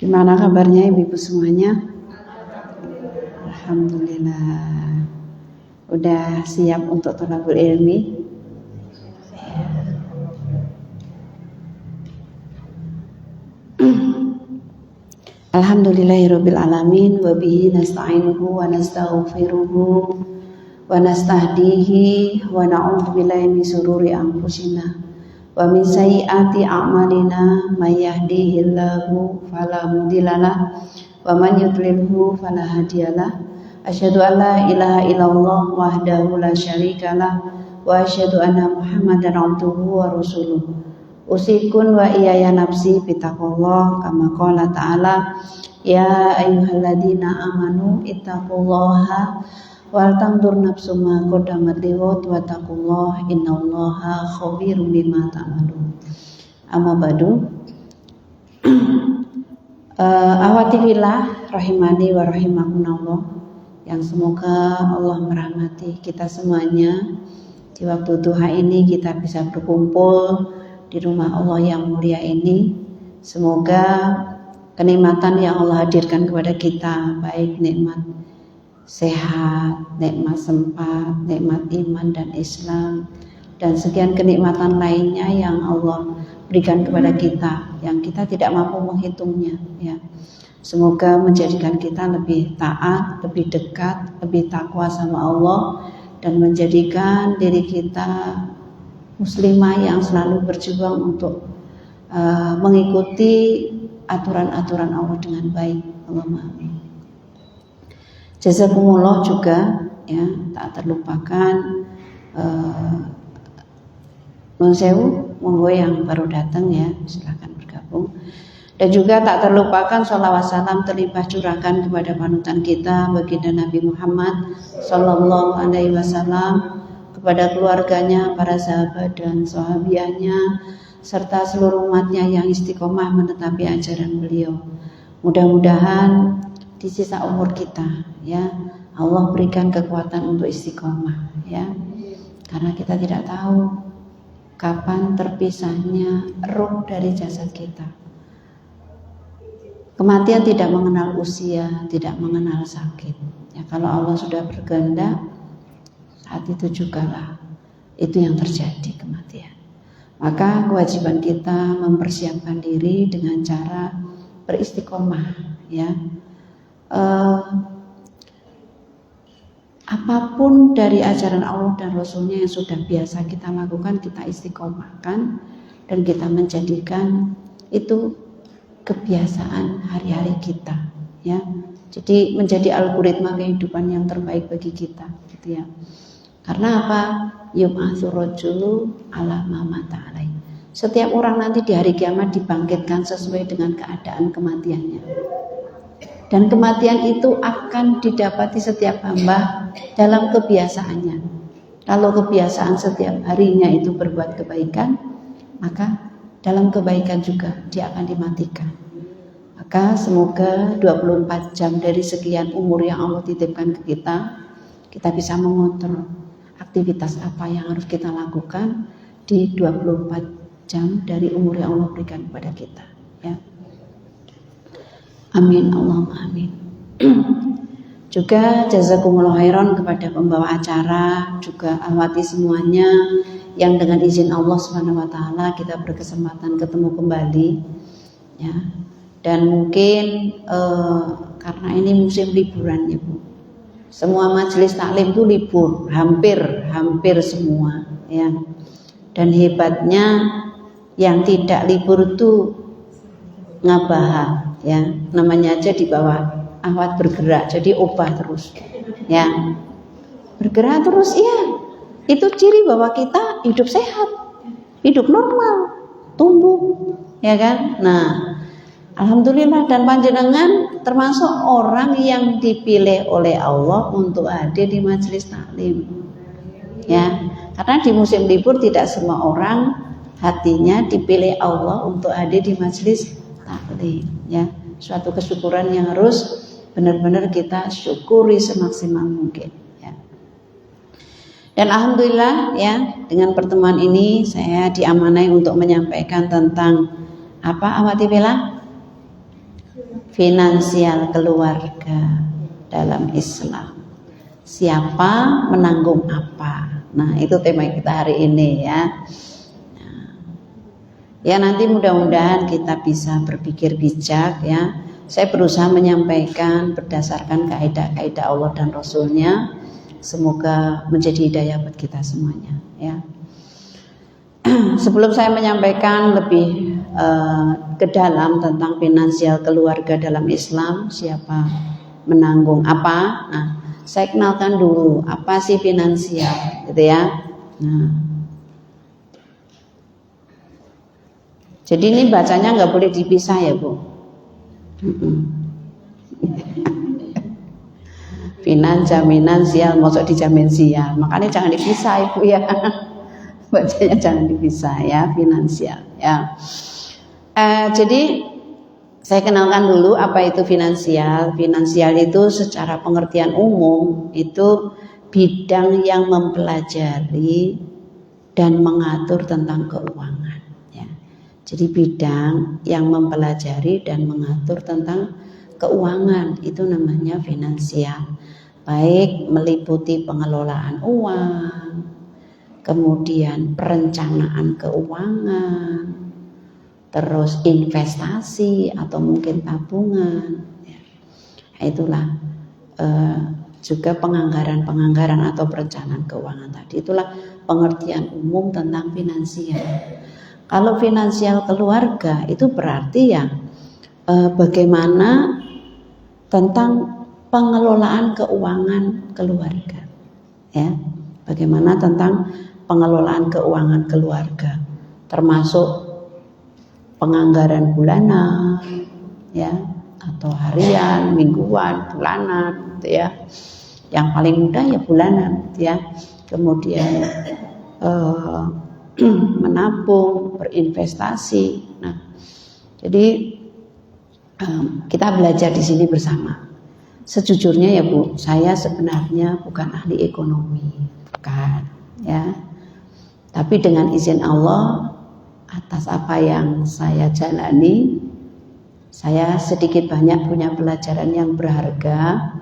Gimana kabarnya ibu-ibu semuanya? Alhamdulillah. Udah siap untuk thalabul ilmi? Alhamdulillahirabbil alamin wa bihi nasta'inuhu wa nastaghfiruhu wa nastahdihi wa na'udzu billahi min shururi anfusina wa min sayyiati a'malina may yahdihillahu fala mudhillalah wa man yudlilhu fala hadiyalah. Asyhadu an la ilaha illallah wahdahu la syarikalah wa asyhadu anna Muhammadan abduhu wa rasuluh. Usikun wa iyaya nafsi bitaqullah kama qala ta'ala ya ayyuhalladzina amanu ittaqullaha wal tanzur nafsum ma qaddamat lighad wa taqullah innallaha khabirum bima ta'malun. Amma ba'du. Awati fillah rahimani wa rahimakumullah, yang semoga Allah merahmati kita semuanya. Di waktu duha ini kita bisa berkumpul di rumah Allah yang mulia ini. Semoga kenikmatan yang Allah hadirkan kepada kita, baik nikmat sehat, nikmat sempat, nikmat iman dan Islam, dan sekian kenikmatan lainnya yang Allah berikan kepada kita, yang kita tidak mampu menghitungnya, ya. Semoga menjadikan kita lebih taat, lebih dekat, lebih takwa sama Allah, dan menjadikan diri kita muslimah yang selalu berjuang untuk mengikuti aturan-aturan Allah dengan baik. Allahumma amin. Jazakumullah juga, ya, tak terlupakan Nun sewu, monggo yang baru datang ya, silakan bergabung. Dan juga tak terlupakan sholawat salam terlimpah curahkan kepada panutan kita baginda Nabi Muhammad Sallallahu Alaihi Wasallam, kepada keluarganya, para sahabat dan sahabiahnya, serta seluruh umatnya yang istiqomah menetapi ajaran beliau. Mudah-mudahan di sisa umur kita, ya, Allah berikan kekuatan untuk istiqomah, ya, karena kita tidak tahu kapan terpisahnya ruh dari jasad kita. Kematian tidak mengenal usia, tidak mengenal sakit. Ya, kalau Allah sudah berkehendak, saat itu jugalah itu yang terjadi, kematian. Maka kewajiban kita mempersiapkan diri dengan cara beristiqomah, ya. Apapun dari ajaran Allah dan Rasulnya yang sudah biasa kita lakukan, kita istiqomahkan dan kita menjadikan itu kebiasaan hari-hari kita, ya. Jadi menjadi algoritma kehidupan yang terbaik bagi kita, gitu ya. Karena apa? Yub'atsu rajulu ala ma mata alai. Setiap orang nanti di hari kiamat dibangkitkan sesuai dengan keadaan kematiannya. Dan kematian itu akan didapati setiap hamba dalam kebiasaannya. Kalau kebiasaan setiap harinya itu berbuat kebaikan, maka dalam kebaikan juga dia akan dimatikan. Maka semoga 24 jam dari sekian umur yang Allah titipkan ke kita bisa mengontrol aktivitas apa yang harus kita lakukan di 24 jam dari umur yang Allah berikan kepada kita, ya. Amin, Allahumma amin. Juga jazakumullah khairan kepada pembawa acara, juga awati semuanya yang dengan izin Allah Subhanahu wa taala kita berkesempatan ketemu kembali, ya. Dan mungkin karena ini musim liburan, ya Bu, semua majelis taklim itu libur, hampir semua, ya. Dan hebatnya yang tidak libur itu ngabaha, ya, namanya aja di bawah awat bergerak, jadi obah terus, ya, bergerak terus, ya. Itu ciri bahwa kita hidup sehat, hidup normal, tumbuh, ya kan. Nah, alhamdulillah, dan panjenengan termasuk orang yang dipilih oleh Allah untuk hadir di majelis taklim, ya. Karena di musim libur tidak semua orang hatinya dipilih Allah untuk hadir di majelis taklim, ya. Suatu kesyukuran yang harus benar-benar kita syukuri semaksimal mungkin, ya. Dan alhamdulillah, ya, dengan pertemuan ini saya diamanai untuk menyampaikan tentang apa, Awati Bella? finansial keluarga dalam Islam. Siapa menanggung apa? Nah, itu tema kita hari ini ya. Ya, nanti mudah-mudahan kita bisa berpikir bijak ya. Saya berusaha menyampaikan berdasarkan kaidah-kaidah Allah dan Rasulnya. Semoga menjadi hidayah buat kita semuanya ya. Sebelum saya menyampaikan lebih ke dalam tentang finansial keluarga dalam Islam, siapa menanggung apa? Nah, saya kenalkan dulu apa sih finansial, gitu ya. Nah, jadi ini bacanya nggak boleh dipisah ya Bu. Finansial, masuk dijamin sial, makanya jangan dipisah Ibu ya. Bacanya jangan dipisah ya, finansial ya. Jadi saya kenalkan dulu apa itu finansial. Finansial itu secara pengertian umum itu bidang yang mempelajari dan mengatur tentang keuangan ya. Jadi bidang yang mempelajari dan mengatur tentang keuangan itu namanya finansial. Baik meliputi pengelolaan uang, kemudian perencanaan keuangan, terus investasi atau mungkin tabungan ya. Itulah juga penganggaran atau perencanaan keuangan tadi. Itulah pengertian umum tentang finansial. Kalau finansial keluarga itu berarti ya bagaimana tentang pengelolaan keuangan keluarga ya. Bagaimana tentang pengelolaan keuangan keluarga, termasuk penganggaran bulanan ya, atau harian, mingguan, bulanan gitu ya. Yang paling mudah ya bulanan gitu ya. Kemudian menabung, berinvestasi. Nah, jadi kita belajar di sini bersama. Sejujurnya ya Bu, saya sebenarnya bukan ahli ekonomi, bukan ya. Tapi dengan izin Allah, atas apa yang saya jalani, saya sedikit banyak punya pelajaran yang berharga.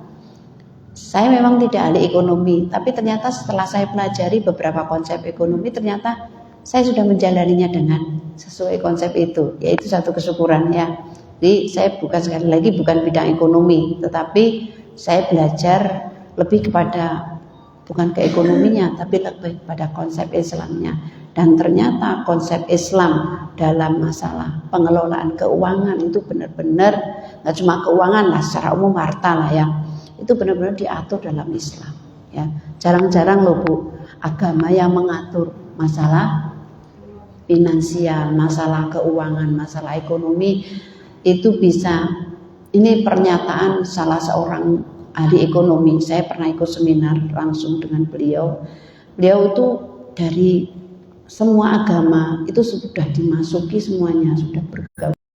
Saya memang tidak ahli ekonomi, tapi ternyata setelah saya pelajari beberapa konsep ekonomi, ternyata saya sudah menjalaninya dengan sesuai konsep itu, yaitu satu kesyukuran ya. Jadi saya sekali lagi bukan bidang ekonomi, tetapi saya belajar lebih kepada bukan ke ekonominya, tapi lebih pada konsep Islamnya. Dan ternyata konsep Islam dalam masalah pengelolaan keuangan itu benar-benar nggak cuma keuangan lah, secara umum harta lah ya, itu benar-benar diatur dalam Islam. Ya, jarang-jarang loh Bu, agama yang mengatur masalah finansial, masalah keuangan, masalah ekonomi. Itu bisa, ini pernyataan salah seorang ahli ekonomi. Saya pernah ikut seminar langsung dengan beliau. Beliau itu dari semua agama itu sudah dimasuki semuanya, sudah bergabung.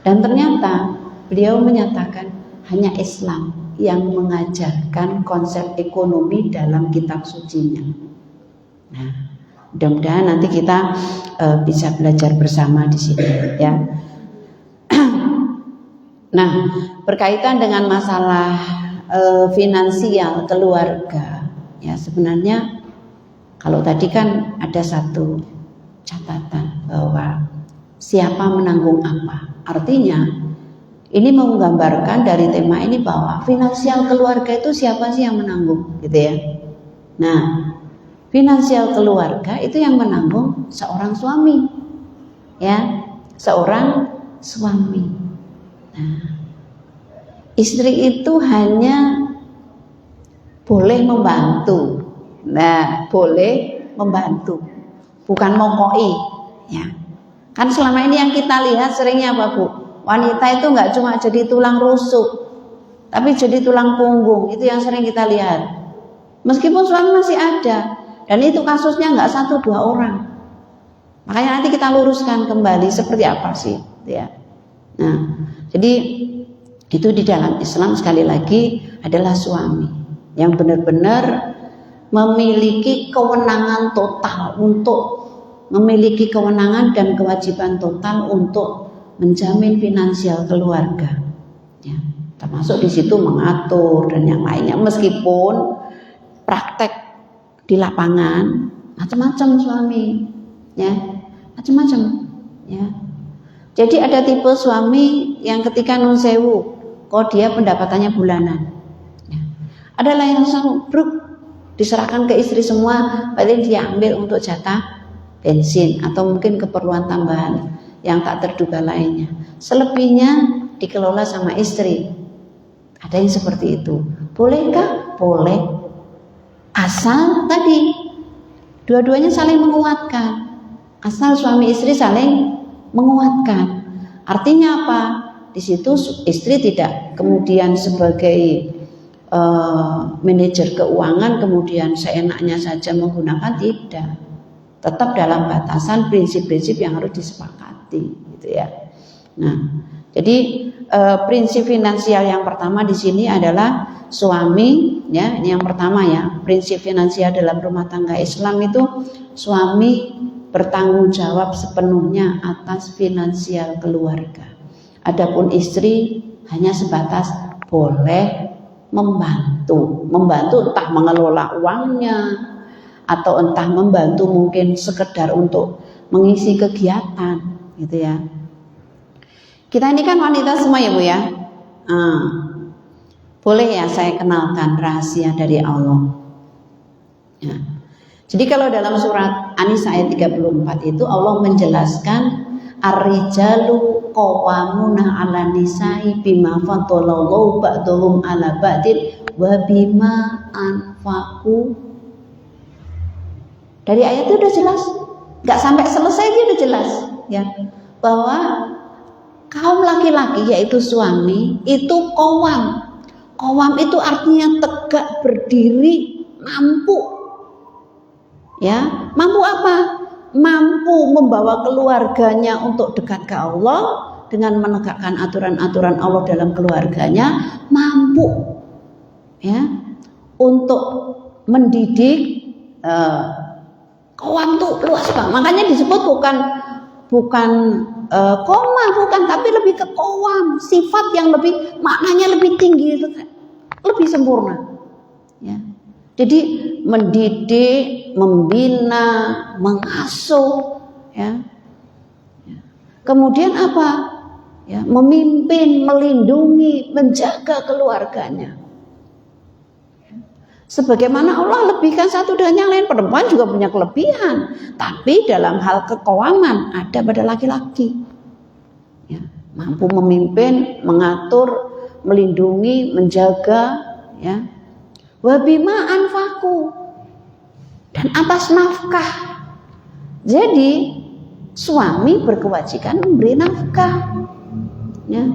Dan ternyata beliau menyatakan hanya Islam yang mengajarkan konsep ekonomi dalam kitab sucinya. Nah, mudah-mudahan nanti kita bisa belajar bersama di sini ya. Nah, berkaitan dengan masalah finansial keluarga ya, sebenarnya kalau tadi kan ada satu catatan bahwa siapa menanggung apa. Artinya ini menggambarkan dari tema ini bahwa finansial keluarga itu siapa sih yang menanggung gitu ya. Nah, finansial keluarga itu yang menanggung seorang suami, ya, seorang suami. Nah, istri itu hanya boleh membantu. Nah, boleh membantu, bukan mokoi, ya. Kan selama ini yang kita lihat seringnya apa Bu? Wanita itu nggak cuma jadi tulang rusuk, tapi jadi tulang punggung. Itu yang sering kita lihat. Meskipun suami masih ada. Dan itu kasusnya nggak 1-2 orang. Makanya nanti kita luruskan kembali seperti apa sih, ya. Nah, jadi itu di dalam Islam sekali lagi adalah suami yang benar-benar memiliki kewenangan total untuk memiliki kewenangan dan kewajiban total untuk menjamin finansial keluarga, ya, termasuk di situ mengatur dan yang lainnya. Meskipun praktek di lapangan macam-macam suami, ya, macam-macam, ya. Jadi ada tipe suami yang ketika nun sewu, kok dia pendapatannya bulanan, ya. Ada yang langsung bruk diserahkan ke istri semua, paling dia ambil untuk jatah bensin atau mungkin keperluan tambahan yang tak terduga lainnya. Selebihnya dikelola sama istri. Ada yang seperti itu. Bolehkah? Boleh. Asal tadi dua-duanya saling menguatkan. Asal suami istri saling menguatkan. Artinya apa? Di situ istri tidak kemudian sebagai manajer keuangan kemudian seenaknya saja menggunakan, tidak. Tetap dalam batasan prinsip-prinsip yang harus disepakati, gitu ya. Nah, jadi prinsip finansial yang pertama di sini adalah suami, ya, ini yang pertama ya. Prinsip finansial dalam rumah tangga Islam itu suami bertanggung jawab sepenuhnya atas finansial keluarga. Adapun istri hanya sebatas boleh membantu entah mengelola uangnya atau entah membantu mungkin sekedar untuk mengisi kegiatan, gitu ya. Kita ini kan wanita semua ya Bu ya. Boleh ya saya kenalkan rahasia dari Allah. Ya. Jadi kalau dalam surat An-Nisa ayat 34 itu Allah menjelaskan ar-rijalu qawwamuna 'alan nisa'i bima faddalallahu ba'dhum 'ala ba'din wa bima anfaqu. Dari ayat itu udah jelas, nggak sampai selesai dia udah jelas, ya, bahwa kaum laki-laki yaitu suami itu qawwam. Qawwam itu artinya tegak berdiri, mampu, ya, mampu apa? Mampu membawa keluarganya untuk dekat ke Allah dengan menegakkan aturan-aturan Allah dalam keluarganya, mampu, ya, untuk mendidik. Qawwam tuh luas banget, makanya disebut bukan koma, bukan, tapi lebih ke qawwam, sifat yang lebih maknanya lebih tinggi, lebih sempurna, ya. Jadi mendidik, membina, mengasuh, ya. Kemudian apa? Ya, memimpin, melindungi, menjaga keluarganya. Sebagaimana Allah lebihkan satu dengan yang lain, perempuan juga punya kelebihan, tapi dalam hal keqawaman ada pada laki-laki, ya, mampu memimpin, mengatur, melindungi, menjaga, ya, wabima anfaku, dan atas nafkah. Jadi suami berkewajiban memberi nafkah, ya,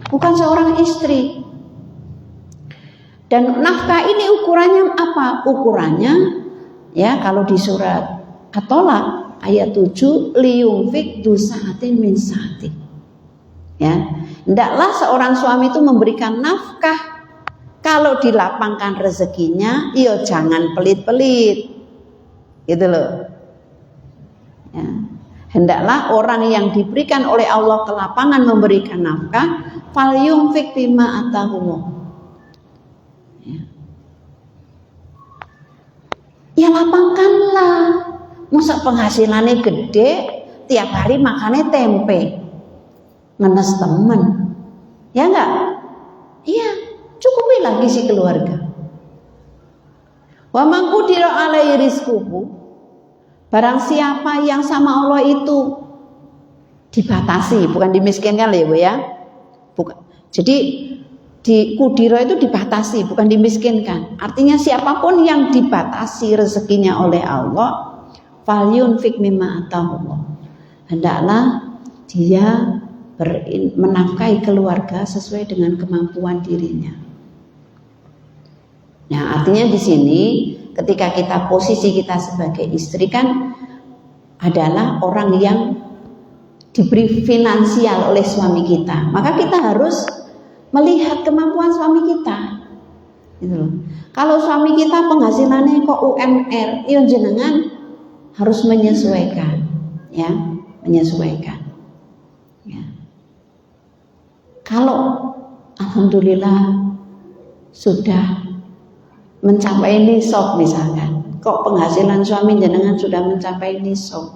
bukan seorang istri. Dan nafkah ini ukurannya apa? Ukurannya, ya, kalau di surat At-Tolak ayat 7, liyunfik du sa'atin min sa'ati. Ya, hendaklah seorang suami itu memberikan nafkah. Kalau dilapangkan rezekinya, iyo jangan pelit-pelit, gitu loh. Ya. Hendaklah orang yang diberikan oleh Allah kelapangan memberikan nafkah, falyunfik bima atahullah. Ya lapangkanlah. Masa penghasilannya gede, tiap hari makannya tempe, ngenes temen, ya enggak? Iya, cukupi lagi si keluarga. Wa man qudira alaihi rizquhu, barang siapa yang sama Allah itu dibatasi, bukan dimiskinkan ya Bu ya. Bukan. Jadi di kudiro itu dibatasi, bukan dimiskinkan. Artinya siapapun yang dibatasi rezekinya oleh Allah, falyunfik mimma atahullah, hendaklah dia menafkahi keluarga sesuai dengan kemampuan dirinya. Nah, artinya di sini ketika kita posisi kita sebagai istri kan adalah orang yang diberi finansial oleh suami kita, maka kita harus melihat kemampuan suami kita, gitu loh. Kalau suami kita penghasilannya kok UMR, ya jenengan harus menyesuaikan, ya, menyesuaikan. Ya. Kalau alhamdulillah sudah mencapai nisab misalkan, kok penghasilan suami jenengan sudah mencapai nisab.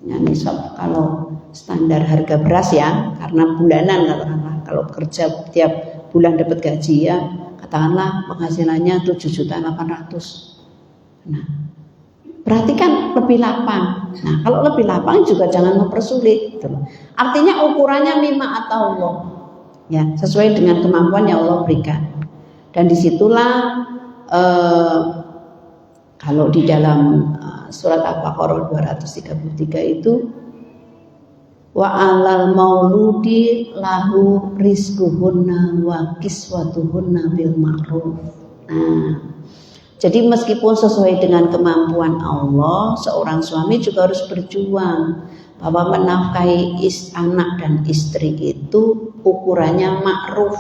Ya, nisab kalau standar harga beras ya, karena bulanan katakanlah, kalau kerja tiap bulan dapat gaji ya, katakanlah penghasilannya 7.800.000. Nah, berarti kan lebih lapang. Nah, kalau lebih lapang juga jangan mempersulit gitu loh. Artinya ukurannya mimma atau Allah. Ya, sesuai dengan kemampuan yang Allah berikan. Dan disitulah kalau di dalam surat Al-Baqarah 233 itu wa alal mauludi lahu rizquhunna wa kiswatuhunna bil ma'ruf. Nah, jadi meskipun sesuai dengan kemampuan Allah, seorang suami juga harus berjuang bahwa menafkahi anak dan istri itu ukurannya ma'ruf.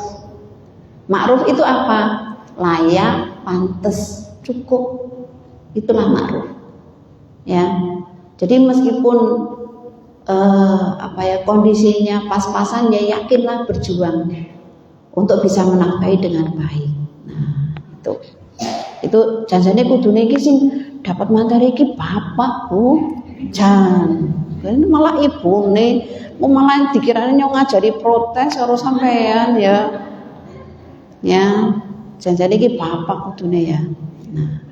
Ma'ruf itu apa? Layak, pantas, cukup. Itulah ma'ruf. Ya. Jadi meskipun kondisinya pas-pasan, ya yakinlah berjuang untuk bisa menafkahi dengan baik. Nah, itu janjane kudune iki sing dapat materi iki bapak, Bu. Jan. Ini malah ibune, malah dikiranya nyong ngajari protes karo sampean ya. Ya, janjane iki bapak kudune ya. Nah,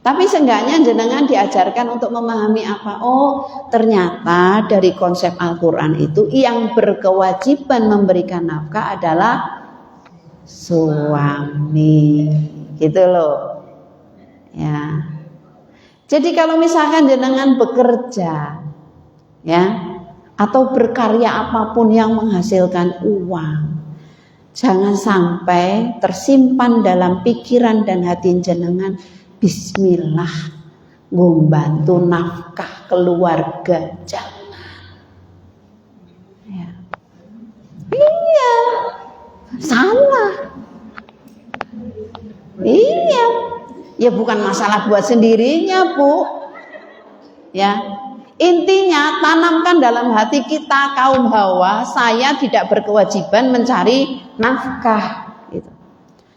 tapi seenggaknya jenengan diajarkan untuk memahami apa? Oh, ternyata dari konsep Al-Quran itu yang berkewajiban memberikan nafkah adalah suami, gitu loh. Ya. Jadi kalau misalkan jenengan bekerja, ya, atau berkarya apapun yang menghasilkan uang, jangan sampai tersimpan dalam pikiran dan hati jenengan, bismillah, membantu nafkah keluarga, jangan. Ya. Iya, salah. Iya, ya bukan masalah buat sendirinya, Bu. Ya, intinya tanamkan dalam hati kita kaum Hawa, saya tidak berkewajiban mencari nafkah.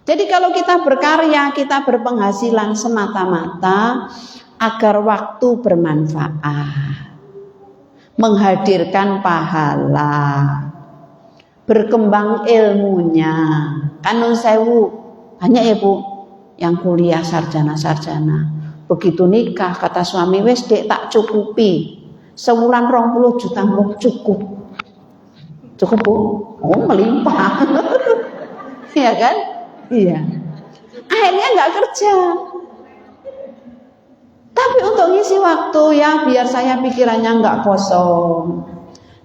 Jadi kalau kita berkarya, kita berpenghasilan semata-mata agar waktu bermanfaat, menghadirkan pahala, berkembang ilmunya. Kan nun sewu, banyak ya Bu, yang kuliah sarjana-sarjana. Begitu nikah, kata suami, wes dek tak cukupi, sebulan 20 juta mau cukup. Cukup Bu? Oh melimpah. Iya kan? Iya, akhirnya nggak kerja, tapi untuk ngisi waktu ya biar saya pikirannya nggak kosong,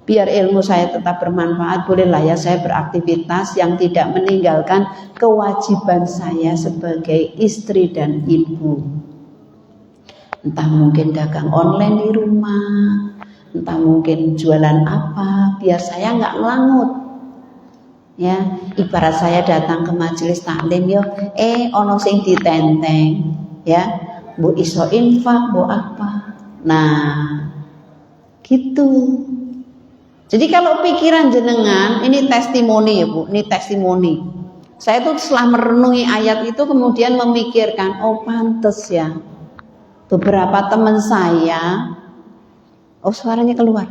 biar ilmu saya tetap bermanfaat, bolehlah ya saya beraktivitas yang tidak meninggalkan kewajiban saya sebagai istri dan ibu. Entah mungkin dagang online di rumah, entah mungkin jualan apa, biar saya nggak ngelangut. Ya, ibarat saya datang ke majelis taklim yo, ono sing ditenteng, ya, bu iso infak, bu apa. Nah, gitu. Jadi kalau pikiran jenengan, ini testimoni ya Bu, ini testimoni. Saya tuh setelah merenungi ayat itu kemudian memikirkan, oh pantes ya, beberapa teman saya, oh suaranya keluar.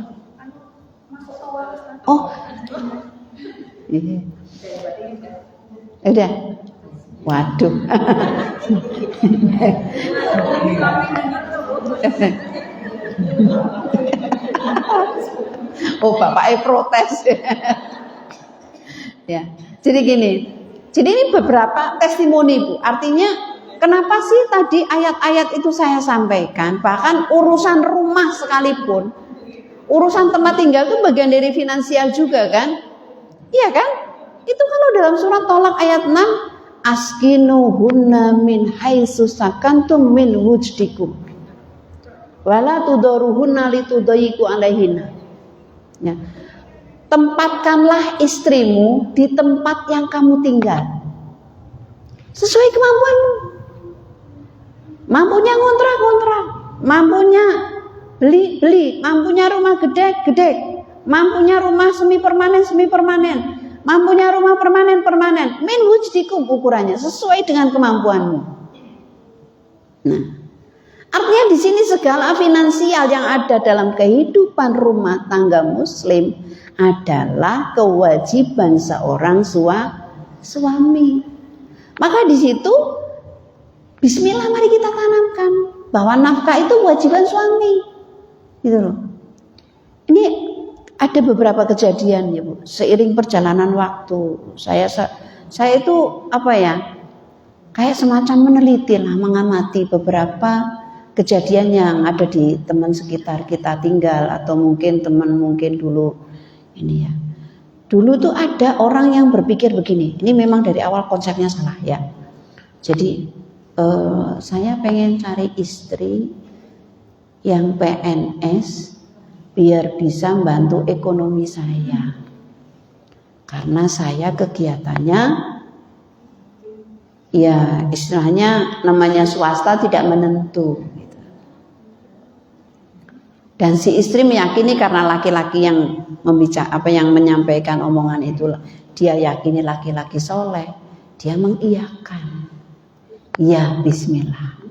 Oh. Iya. Udah. Waduh. Oh, bapaknya protes. Ya. Jadi gini. Jadi ini beberapa testimoni Bu. Artinya kenapa sih tadi ayat-ayat itu saya sampaikan, bahkan urusan rumah sekalipun, urusan tempat tinggal itu bagian dari finansial juga kan? Iya kan? Itu kalau dalam surat Tolak ayat 6, askinuhunna min haitsu sakantum min wujdikum wala tudaruhunna litudayiku alaihinna. Ya. Tempatkanlah istrimu di tempat yang kamu tinggal sesuai kemampuanmu. Mampunya ngontrak, mampunya beli, mampunya rumah gede, mampunya rumah semi permanen. mampunya rumah permanen, min wujdikum, ukurannya sesuai dengan kemampuanmu. Nah, artinya di sini segala finansial yang ada dalam kehidupan rumah tangga muslim adalah kewajiban seorang suami. Maka di situ bismillah mari kita tanamkan bahwa nafkah itu kewajiban suami. Gitu loh. Ini ada beberapa kejadian ya Bu, seiring perjalanan waktu saya itu kayak semacam meneliti lah, mengamati beberapa kejadian yang ada di teman sekitar kita tinggal, atau mungkin teman dulu ini ya. Dulu tuh ada orang yang berpikir begini, ini memang dari awal konsepnya salah ya. Jadi saya pengen cari istri yang PNS biar bisa membantu ekonomi saya, karena saya kegiatannya ya istilahnya namanya swasta tidak menentu gitu. Dan si istri meyakini karena laki-laki yang yang menyampaikan omongan itu, dia yakini laki-laki soleh, dia mengiyakan ya bismillah.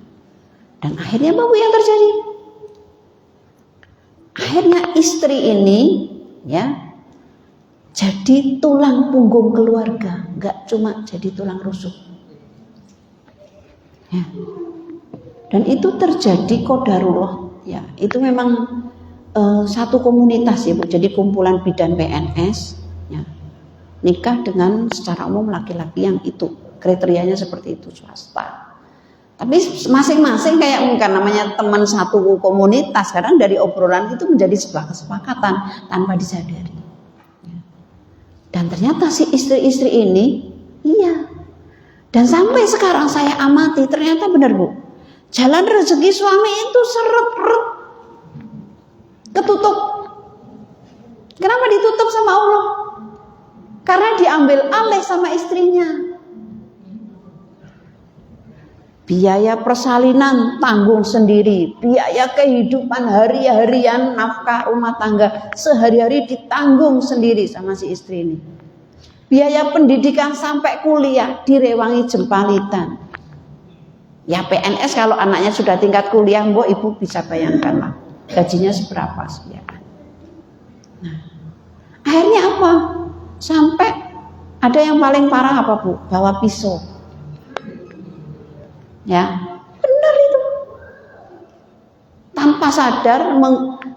Dan akhirnya apa yang terjadi? Akhirnya istri ini ya jadi tulang punggung keluarga, nggak cuma jadi tulang rusuk. Ya. Dan itu terjadi qadarullah ya. Itu memang satu komunitas ya Bu. Jadi kumpulan bidan PNS ya. Nikah dengan secara umum laki-laki yang itu kriterianya seperti itu, swasta. Tapi masing-masing kayak mungkin namanya teman satu komunitas, kadang dari obrolan itu menjadi sebuah kesepakatan tanpa disadari. Dan ternyata si istri-istri ini, iya. Dan sampai sekarang saya amati, ternyata benar Bu, jalan rezeki suami itu seret-ret, ketutup. Kenapa ditutup sama Allah? Karena diambil alih sama istrinya. Biaya persalinan tanggung sendiri, biaya kehidupan hari-harian nafkah rumah tangga sehari-hari ditanggung sendiri sama si istri ini. Biaya pendidikan sampai kuliah direwangi jempalitan. Ya PNS kalau anaknya sudah tingkat kuliah, mbok ibu bisa bayangkan lah gajinya seberapa sekian. Nah, akhirnya apa? Sampai ada yang paling parah apa Bu? Bawa pisau. Ya, benar itu. Tanpa sadar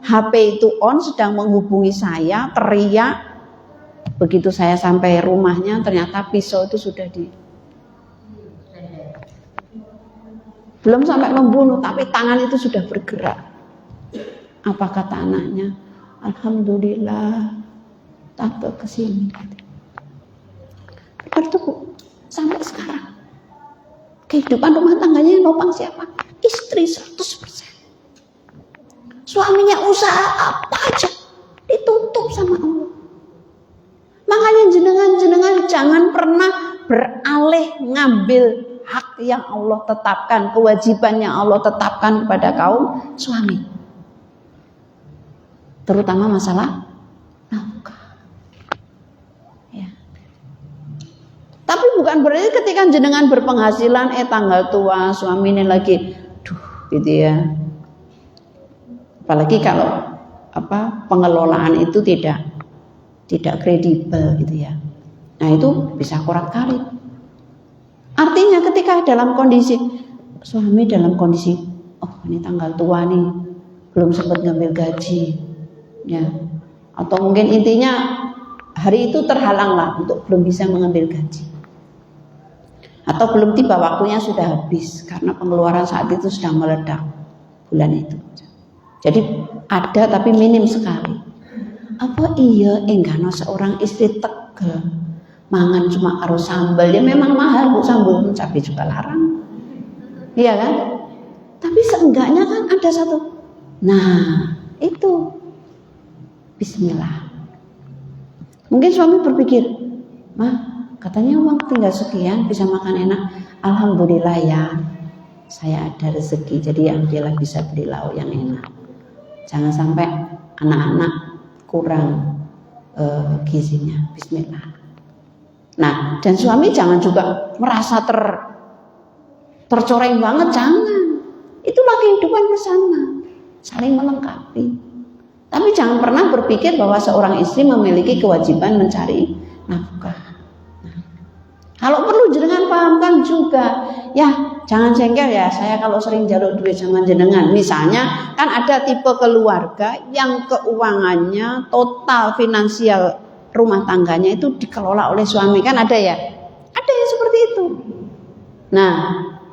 HP itu on, sedang menghubungi saya, teriak. Begitu saya sampai rumahnya, ternyata pisau itu sudah belum sampai membunuh, tapi tangan itu sudah bergerak. Apa kata anaknya? Alhamdulillah, tante kesini. Benar tuh Bu, sampai sekarang. Kehidupan rumah tangganya yang nopang siapa? Istri 100%. Suaminya usaha apa aja ditutup sama Allah. Makanya jenengan jangan pernah beralih ngambil hak yang Allah tetapkan, kewajiban yang Allah tetapkan kepada kaum suami. Terutama masalah nafkah. Tapi bukan berarti ketika jenengan berpenghasilan tanggal tua suami ini lagi gitu ya. Apalagi kalau pengelolaan itu tidak kredibel gitu ya. Nah itu bisa korak kali. Artinya ketika suami dalam kondisi ini tanggal tua nih, belum sempat ngambil gaji ya. Atau mungkin intinya hari itu terhalang lah untuk belum bisa mengambil gaji. Atau belum tiba waktunya sudah habis karena pengeluaran saat itu sedang meledak bulan itu. Jadi ada tapi minim sekali. Apa iya enggak seorang istri tegel mangan cuma karo sambal, dia memang mahal Bu sambal, cabai juga larang. Iya kan? Tapi seenggaknya kan ada satu. Nah, itu bismillah. Mungkin suami berpikir, "Mah, katanya uang tinggal sekian bisa makan enak. Alhamdulillah ya, saya ada rezeki. Jadi alhamdulillah bisa beli lauk yang enak. Jangan sampai anak-anak kurang gizinya. Bismillah." Nah, dan suami jangan juga merasa tercoreng banget, jangan. Itulah kehidupan bersama, saling melengkapi. Tapi jangan pernah berpikir bahwa seorang istri memiliki kewajiban mencari nafkah. Nah, kalau perlu jenengan pahamkan juga, ya jangan jengkel ya, saya kalau sering jaluk duit sama jenengan. Misalnya kan ada tipe keluarga yang keuangannya total finansial rumah tangganya itu dikelola oleh suami, kan ada ya? Ada yang seperti itu. Nah,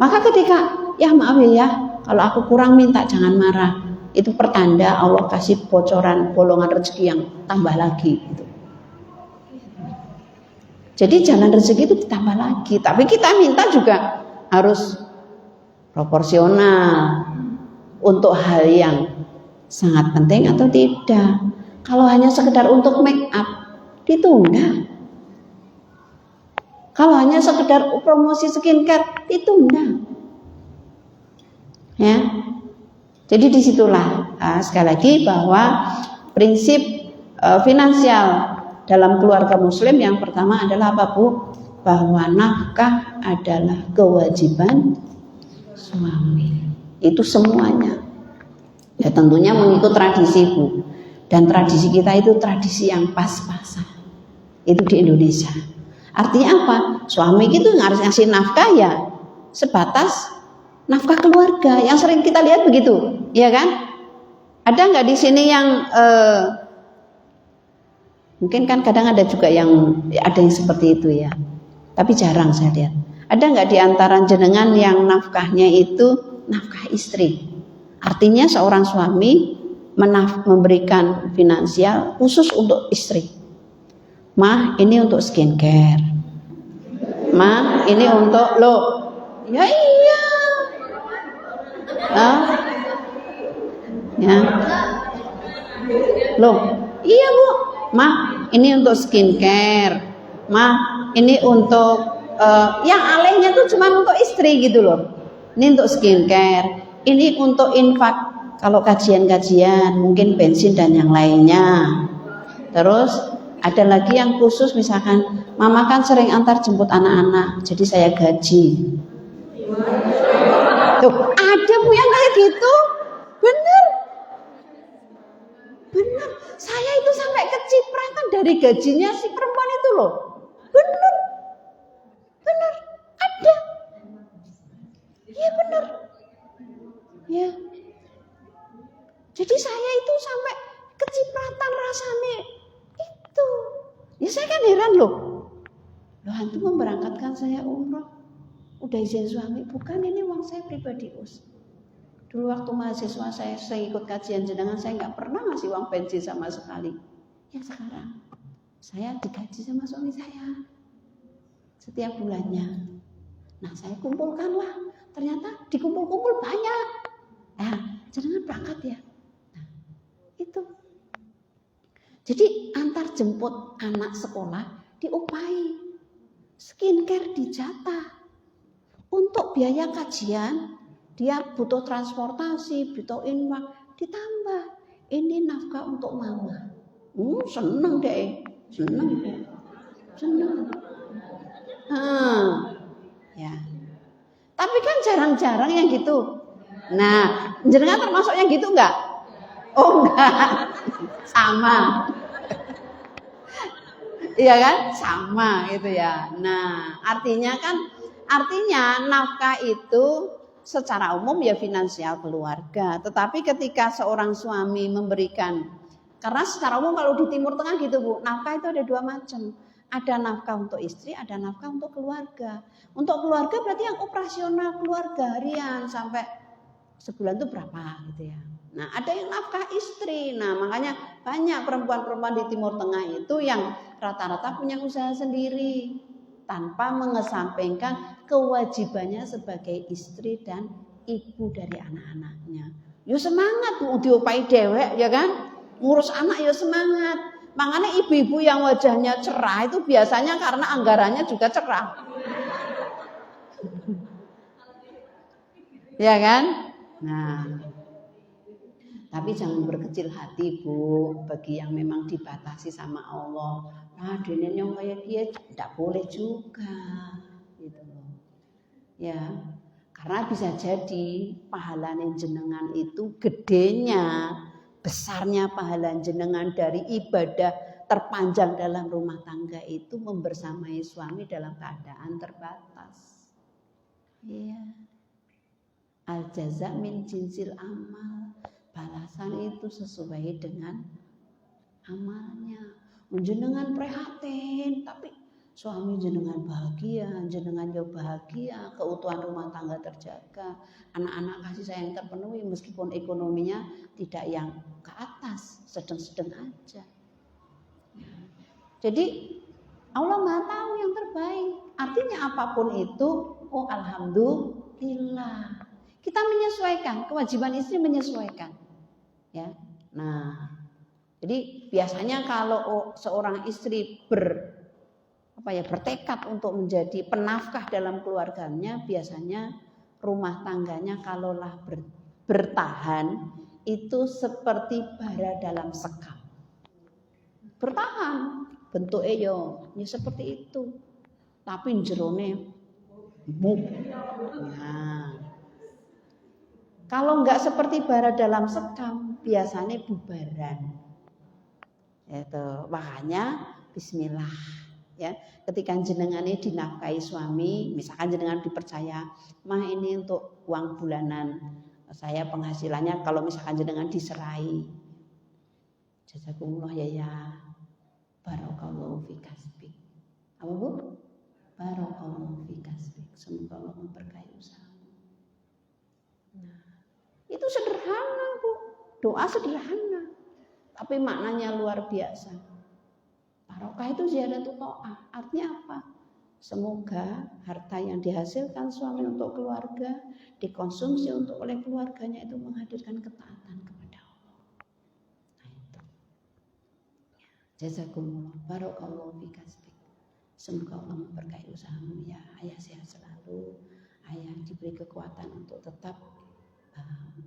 maka ketika ya maaf ya, kalau aku kurang minta jangan marah. Itu pertanda Allah kasih bocoran bolongan rezeki yang tambah lagi gitu. Jadi jalan rezeki itu ditambah lagi, tapi kita minta juga harus proporsional untuk hal yang sangat penting atau tidak. Kalau hanya sekedar untuk make up ditunda. Kalau hanya sekedar promosi skincare ditunda. Ya. Jadi disitulah sekali lagi bahwa prinsip finansial dalam keluarga muslim yang pertama adalah apa, Bu? Bahwa nafkah adalah kewajiban suami. Itu semuanya. Ya tentunya mengikut tradisi, Bu. Dan tradisi kita itu tradisi yang pas-pasan. Itu di Indonesia. Artinya apa? Suami itu harus ngasih nafkah ya sebatas nafkah keluarga. Yang sering kita lihat begitu, ya kan? Ada nggak di sini yang mungkin kan kadang ada juga yang ada yang seperti itu ya. Tapi jarang saya lihat. Ada nggak di antara jenengan yang nafkahnya itu nafkah istri? Artinya seorang suami memberikan finansial khusus untuk istri. Mah, ini untuk skincare. Mah, ini untuk lo. Ya iya. Ya. Loh, iya Bu. Mah, ini untuk skincare. Mah, ini untuk yang alehnya tuh cuma untuk istri gitu loh. Ini untuk skincare. Ini untuk infak. Kalau kajian-kajian mungkin bensin dan yang lainnya. Terus ada lagi yang khusus, misalkan mama kan sering antar jemput anak-anak, jadi saya gaji. Tuh, ada Bu yang kayak gitu. Bener. Bener. Saya itu sampai kecipratan dari gajinya si perempuan itu loh. Bener. Bener. Ada. Iya bener. Ya. Jadi saya itu sampai kecipratan rasanya itu. Ya saya kan heran loh. Loh antum memberangkatkan saya umroh. Udah izin suami, bukan ini uang saya pribadi Us. Dulu waktu mahasiswa saya ikut kajian jenengan, saya nggak pernah ngasih uang bensin sama sekali. Ya sekarang saya digaji sama suami saya setiap bulannya. Nah saya kumpulkanlah, ternyata dikumpul-kumpul banyak. Jenengan berangkat ya. Nah, itu. Jadi antar jemput anak sekolah diupahi, skincare dijatah. Untuk biaya kajian dia butuh transportasi, butuh infak, ditambah. Ini nafkah untuk mama. Seneng deh, seneng. Ya. Tapi kan jarang-jarang yang gitu. Nah, jenengan termasuk yang gitu enggak? Oh enggak, sama. Iya kan, sama gitu ya. Nah, artinya nafkah itu secara umum ya finansial keluarga. Tetapi ketika seorang suami memberikan, karena secara umum kalau di Timur Tengah gitu Bu, nafkah itu ada dua macam. Ada nafkah untuk istri, ada nafkah untuk keluarga. Untuk keluarga berarti yang operasional keluarga harian sampai sebulan itu berapa gitu ya. Nah ada yang nafkah istri. Nah makanya banyak perempuan-perempuan di Timur Tengah itu yang rata-rata punya usaha sendiri tanpa mengesampingkan kewajibannya sebagai istri dan ibu dari anak-anaknya. Yo semangat Bu, diopai dewek ya kan, ngurus anak yo semangat. Makanya ibu-ibu yang wajahnya cerah itu biasanya karena anggarannya juga cerah. Ya kan? Nah, Tapi jangan berkecil hati, Bu, bagi yang memang dibatasi sama Allah. Nah, dene yang kayak dia tidak boleh juga, gitu loh. Ya, karena bisa jadi pahalane jenengan itu gedenya, besarnya pahala jenengan dari ibadah terpanjang dalam rumah tangga itu membersamai suami dalam keadaan terbatas. Iya. Al jaza min jinsil amal. Balasan itu sesuai dengan amalnya. Jenengan prihatin, tapi suami jenengan bahagia, jenengan ya bahagia, keutuhan rumah tangga terjaga, anak-anak kasih sayang terpenuhi meskipun ekonominya tidak yang ke atas, sedang-sedang aja. Jadi Allah Maha tahu yang terbaik. Artinya apapun itu, oh alhamdulillah. Kita menyesuaikan, kewajiban istri menyesuaikan. Ya. Nah, jadi biasanya kalau seorang istri bertekad untuk menjadi penafkah dalam keluarganya, biasanya rumah tangganya kalaulah bertahan itu seperti bara dalam sekam. Bertahan, bentuknya ya seperti itu. Tapi jerone muk. Nah, kalau enggak seperti bara dalam sekam, biasanya bubaran. Itu makanya bismillah ya. Ketika jenengan ini dinafkahi suami, misalkan jenengan dipercaya, mah ini untuk uang bulanan saya penghasilannya, kalau misalkan jenengan diserai, jazakumullah ya, barakallahu fi kasbik. Apa Bu? Barakallahu fi kasbik. Semoga Allah memberkahi usahamu. Nah, itu sederhana Bu, doa sederhana, tapi maknanya luar biasa. Barokah itu ziyadatul ta'ah. Artinya apa? Semoga harta yang dihasilkan suami untuk keluarga dikonsumsi untuk oleh keluarganya itu menghadirkan ketaatan kepada Allah. Nah itu. Jazakumullah, barakallahu fi kasbik. Semoga Allah memberkahi usahamu ya. Ayah sehat selalu. Ayah diberi kekuatan untuk tetap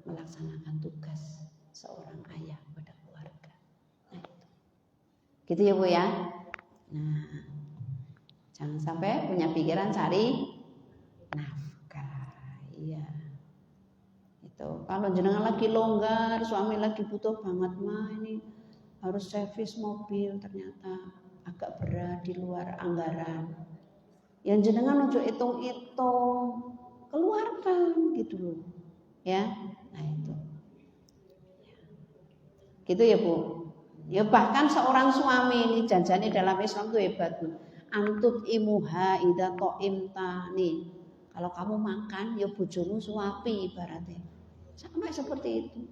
melaksanakan tugas seorang ayah pada keluarga. Nah itu. Gitu ya Bu ya. Nah, jangan sampai punya pikiran cari nafkah. Iya. Itu. Kalau jenengan lagi longgar, suami lagi butuh banget mah ini harus servis mobil, ternyata agak berat di luar anggaran. Yang jenengan ojo hitung-hitung, keluarkan gitu loh. Ya. Nah itu. Gitu ya Bu. Ya bahkan seorang suami ini janjane dalam Islam itu hebat Bu. Antut imuha idza ta'imta nih. Kalau kamu makan ya bojomu suapi ibaratnya. Sampai seperti itu.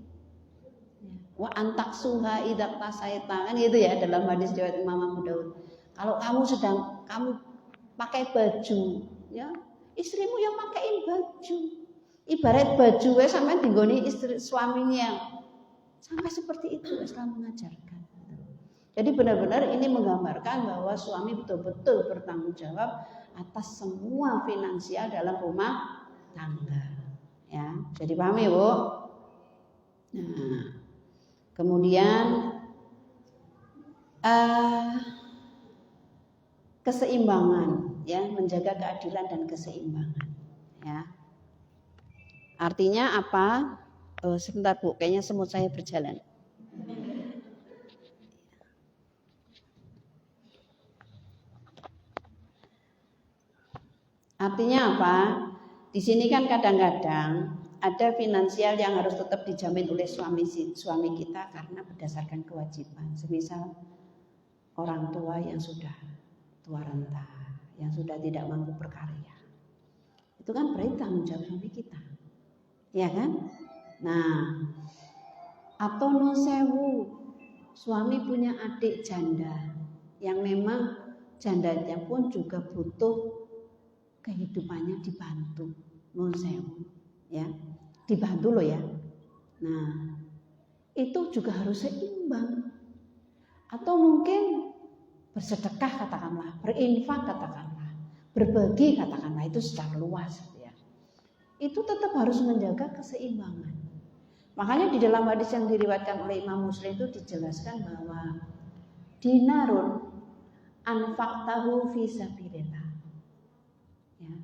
Wa antaksuha idza tasaita kan gitu ya dalam hadis riwayat Imam Abu Daud. Kalau kamu pakai baju ya, istrimu yang pakaiin baju. Ibarat baju sampai dinggoni istri suaminya. Sampai seperti itu Islam mengajarkan. Jadi benar-benar ini menggambarkan bahwa suami betul-betul bertanggung jawab atas semua finansial dalam rumah tangga. Ya, jadi paham ya Bu? Nah, kemudian keseimbangan, ya, menjaga keadilan dan keseimbangan. Ya, artinya apa? Sebentar Bu, kayaknya semut saya berjalan. Artinya apa? Di sini kan kadang-kadang ada finansial yang harus tetap dijamin oleh suami kita karena berdasarkan kewajiban. Semisal orang tua yang sudah tua renta, yang sudah tidak mampu berkarya. Itu kan berarti tanggung jawab suami kita. Ya kan? Nah, atau nun sewu, suami punya adik janda yang memang jandanya pun juga butuh kehidupannya dibantu, nun sewu, ya, dibantu loh ya. Nah, itu juga harus seimbang. Atau mungkin bersedekah katakanlah, berinfak katakanlah, berbagi katakanlah, itu secara luas ya. Itu tetap harus menjaga keseimbangan. Makanya di dalam hadis yang diriwayatkan oleh Imam Muslim itu dijelaskan bahwa dinarun anfaqtahu fi sabilillah. Ya.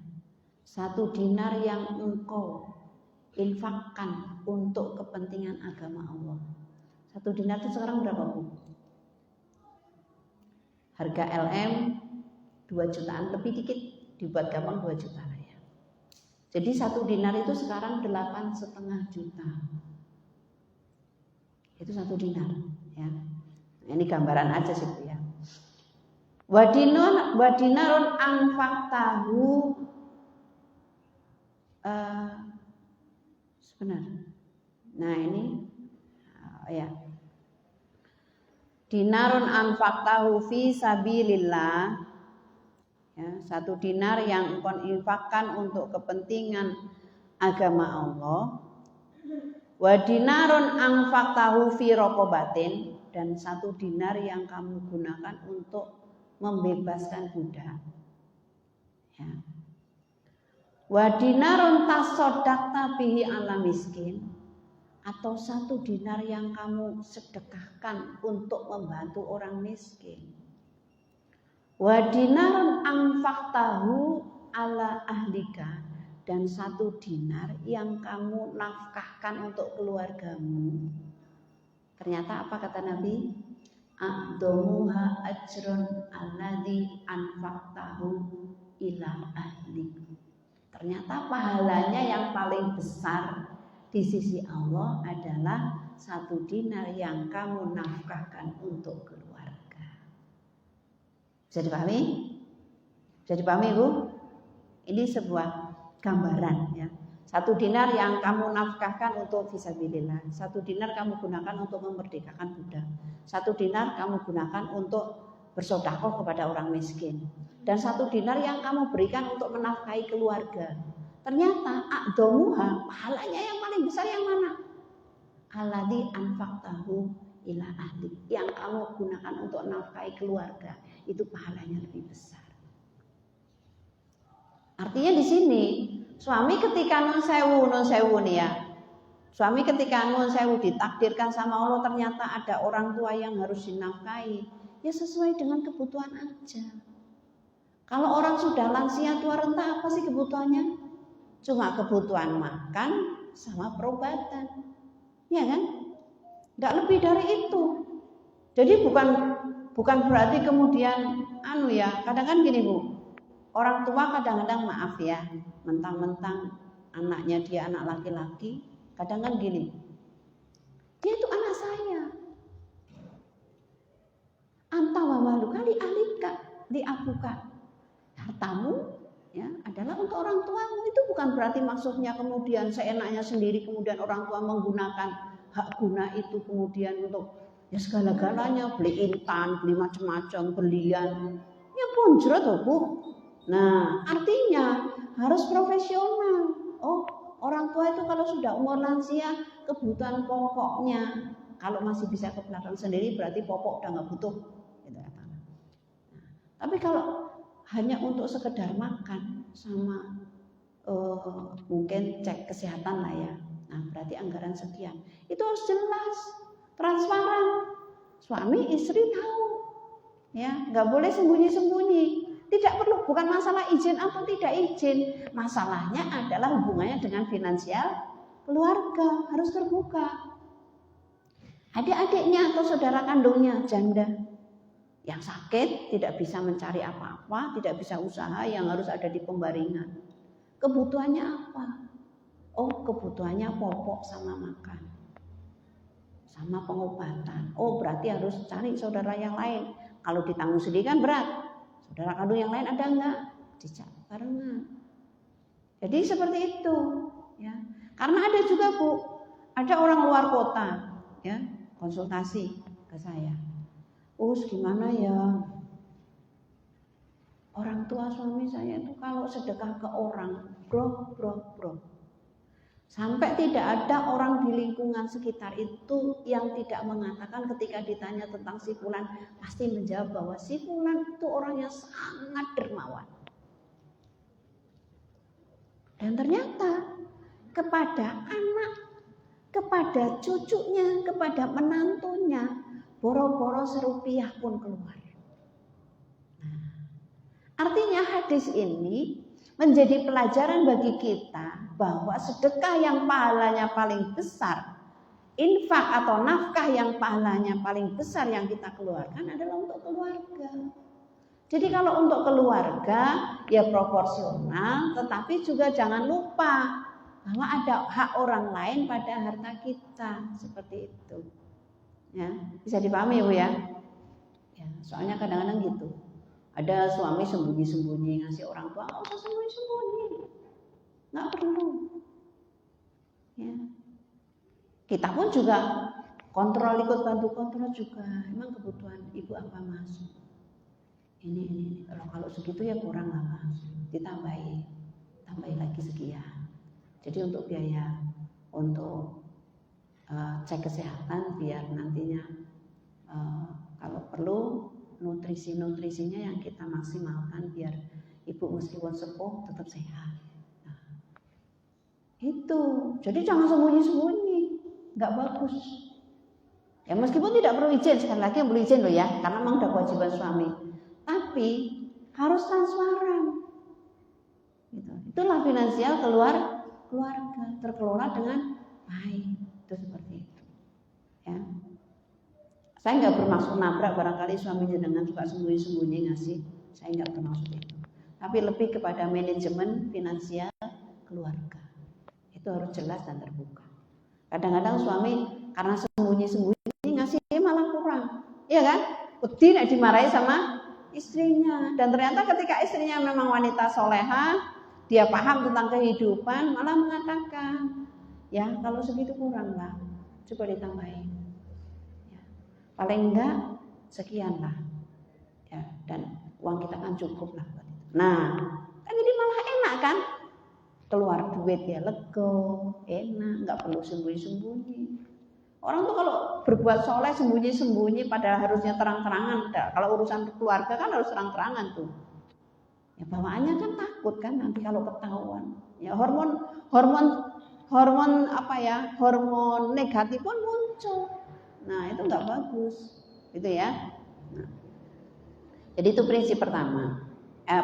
1 dinar yang engkau infakkan untuk kepentingan agama Allah. 1 dinar itu sekarang berapa, Bu? Harga LM 2 jutaan lebih dikit, dibuat gampang 2 juta lah ya. Jadi 1 dinar itu sekarang 8,5 juta. Itu 1 dinar ya. Nah, ini gambaran aja sih Bu ya. Wadinarun anfaqtahu sebenar. Nah ini ya. Dinarun anfaqtahu fi sabilillah. Ya, 1 dinar yang engkau infakkan untuk kepentingan agama Allah. Wa dinarun anfaqtahu fi raqabatin, dan 1 dinar yang kamu gunakan untuk membebaskan budak. Ya. Wa dinarun tasaddaqta bihi ala miskin, atau 1 dinar yang kamu sedekahkan untuk membantu orang miskin. Wa dinarun anfaqtahu ala ahlika, dan 1 dinar yang kamu nafkahkan untuk keluargamu. Ternyata apa kata Nabi? A'dhamuha ajrun alladzi anfaqtahu ila ahlik. Ternyata pahalanya yang paling besar di sisi Allah adalah 1 dinar yang kamu nafkahkan untuk keluarga. Bisa dipahami? Bisa dipahami, Bu? Ini sebuah gambaran ya. 1 dinar yang kamu nafkahkan untuk fisabilillah, 1 dinar kamu gunakan untuk memerdekakan budak, 1 dinar kamu gunakan untuk bersedekah kepada orang miskin, dan 1 dinar yang kamu berikan untuk menafkahi keluarga. Ternyata a'dhamuha, pahalanya yang paling besar yang mana? Alladzi anfaqtahu ila ahli, yang kamu gunakan untuk nafkahi keluarga, itu pahalanya lebih besar. Artinya di sini suami ketika nun sewu nih ya. Suami ketika nun sewu ditakdirkan sama Allah, ternyata ada orang tua yang harus dinafkahi, ya sesuai dengan kebutuhan aja. Kalau orang sudah lansia tua renta, apa sih kebutuhannya? Cuma kebutuhan makan sama perobatan. Ya kan? Enggak lebih dari itu. Jadi bukan berarti kemudian kadang kan gini Bu. Orang tua kadang-kadang maaf ya, mentang-mentang anaknya dia anak laki-laki, kadang kan gini, dia itu anak saya. Anta wa maluka li ahlika li abuka. Hartamu ya adalah untuk orang tuamu. Itu bukan berarti maksudnya kemudian seenaknya sendiri, kemudian orang tua menggunakan hak guna itu kemudian untuk ya segala-galanya, beli intan, beli macam-macam, berlian. Ya punjrot loh Bu. Nah, artinya harus profesional. Oh, orang tua itu kalau sudah umur lansia, kebutuhan pokoknya, kalau masih bisa ke belakang sendiri berarti pokok udah nggak butuh. Gitu kata. Nah, tapi kalau hanya untuk sekedar makan sama mungkin cek kesehatan lah ya. Nah, berarti anggaran sekian. Itu harus jelas, transparan. Suami istri tahu, ya, nggak boleh sembunyi-sembunyi. Tidak perlu, bukan masalah izin atau tidak izin. Masalahnya adalah hubungannya dengan finansial keluarga, harus terbuka. Adik-adiknya atau saudara kandungnya janda yang sakit, tidak bisa mencari apa-apa, tidak bisa usaha, yang harus ada di pembaringan. Kebutuhannya apa? Oh, kebutuhannya pokok sama makan, sama pengobatan. Oh, berarti harus cari saudara yang lain. Kalau ditanggung sendiri kan berat. Saudara kandung yang lain ada enggak? Dijak barengan. Jadi seperti itu, ya. Karena ada juga Bu, ada orang luar kota, ya, konsultasi ke saya. Gimana ya? Orang tua suami saya itu kalau sedekah ke orang, bro. Sampai tidak ada orang di lingkungan sekitar itu yang tidak mengatakan ketika ditanya tentang si fulan, pasti menjawab bahwa si fulan itu orangnya sangat dermawan. Dan ternyata kepada anak kepada cucunya, kepada menantunya, boro-boro serupiah pun keluar. Artinya hadis ini menjadi pelajaran bagi kita bahwa sedekah yang pahalanya paling besar, infak atau nafkah yang pahalanya paling besar yang kita keluarkan adalah untuk keluarga. Jadi kalau untuk keluarga ya proporsional, tetapi juga jangan lupa bahwa ada hak orang lain pada harta kita, seperti itu. Ya, bisa dipahami Bu ya? Ya, soalnya kadang-kadang gitu. Ada suami sembunyi-sembunyi ngasih orang tua, nggak usah sembunyi-sembunyi, nggak perlu. Ya. Kita pun juga kontrol, ikut bantu kontrol juga. Emang kebutuhan ibu apa mas? Ini. Kalau segitu ya kurang lah mas. Ditambahin lagi sekian. Jadi untuk biaya untuk cek kesehatan biar nantinya kalau perlu nutrisinya yang kita maksimalkan biar ibu meskipun sepuh tetap sehat. Nah, itu. Jadi jangan sembunyi-sembunyi, nggak bagus. Ya meskipun tidak perlu izin, sekali lagi yang perlu izin loh ya, karena memang udah kewajiban suami. Tapi harus transparan. Gitu. Itulah finansial keluarga terkelola dengan baik. Itu seperti itu. Ya. Saya nggak bermaksud nabrak, barangkali suami jenengan suka sembunyi-sembunyi ngasih. Saya nggak bermaksud itu. Tapi lebih kepada manajemen finansial keluarga. Itu harus jelas dan terbuka. Kadang-kadang suami karena sembunyi-sembunyi ngasih malah kurang. Iya kan? Tidak dimarahi sama istrinya. Dan ternyata ketika istrinya memang wanita soleha, dia paham tentang kehidupan, malah mengatakan, ya kalau segitu kurang lah, coba ditambahin. Paling enggak sekian lah ya, dan uang kita kan cukup lah. Nah kan jadi malah enak kan, keluar duit ya lego, enak, nggak perlu sembunyi-sembunyi. Orang tuh kalau berbuat soleh sembunyi-sembunyi padahal harusnya terang-terangan. Kalau urusan keluarga kan harus terang-terangan tuh ya, bawaannya kan takut kan nanti kalau ketahuan ya, hormon apa ya, hormon negatif pun muncul. Nah itu nggak bagus, gitu ya. Nah, jadi itu prinsip pertama.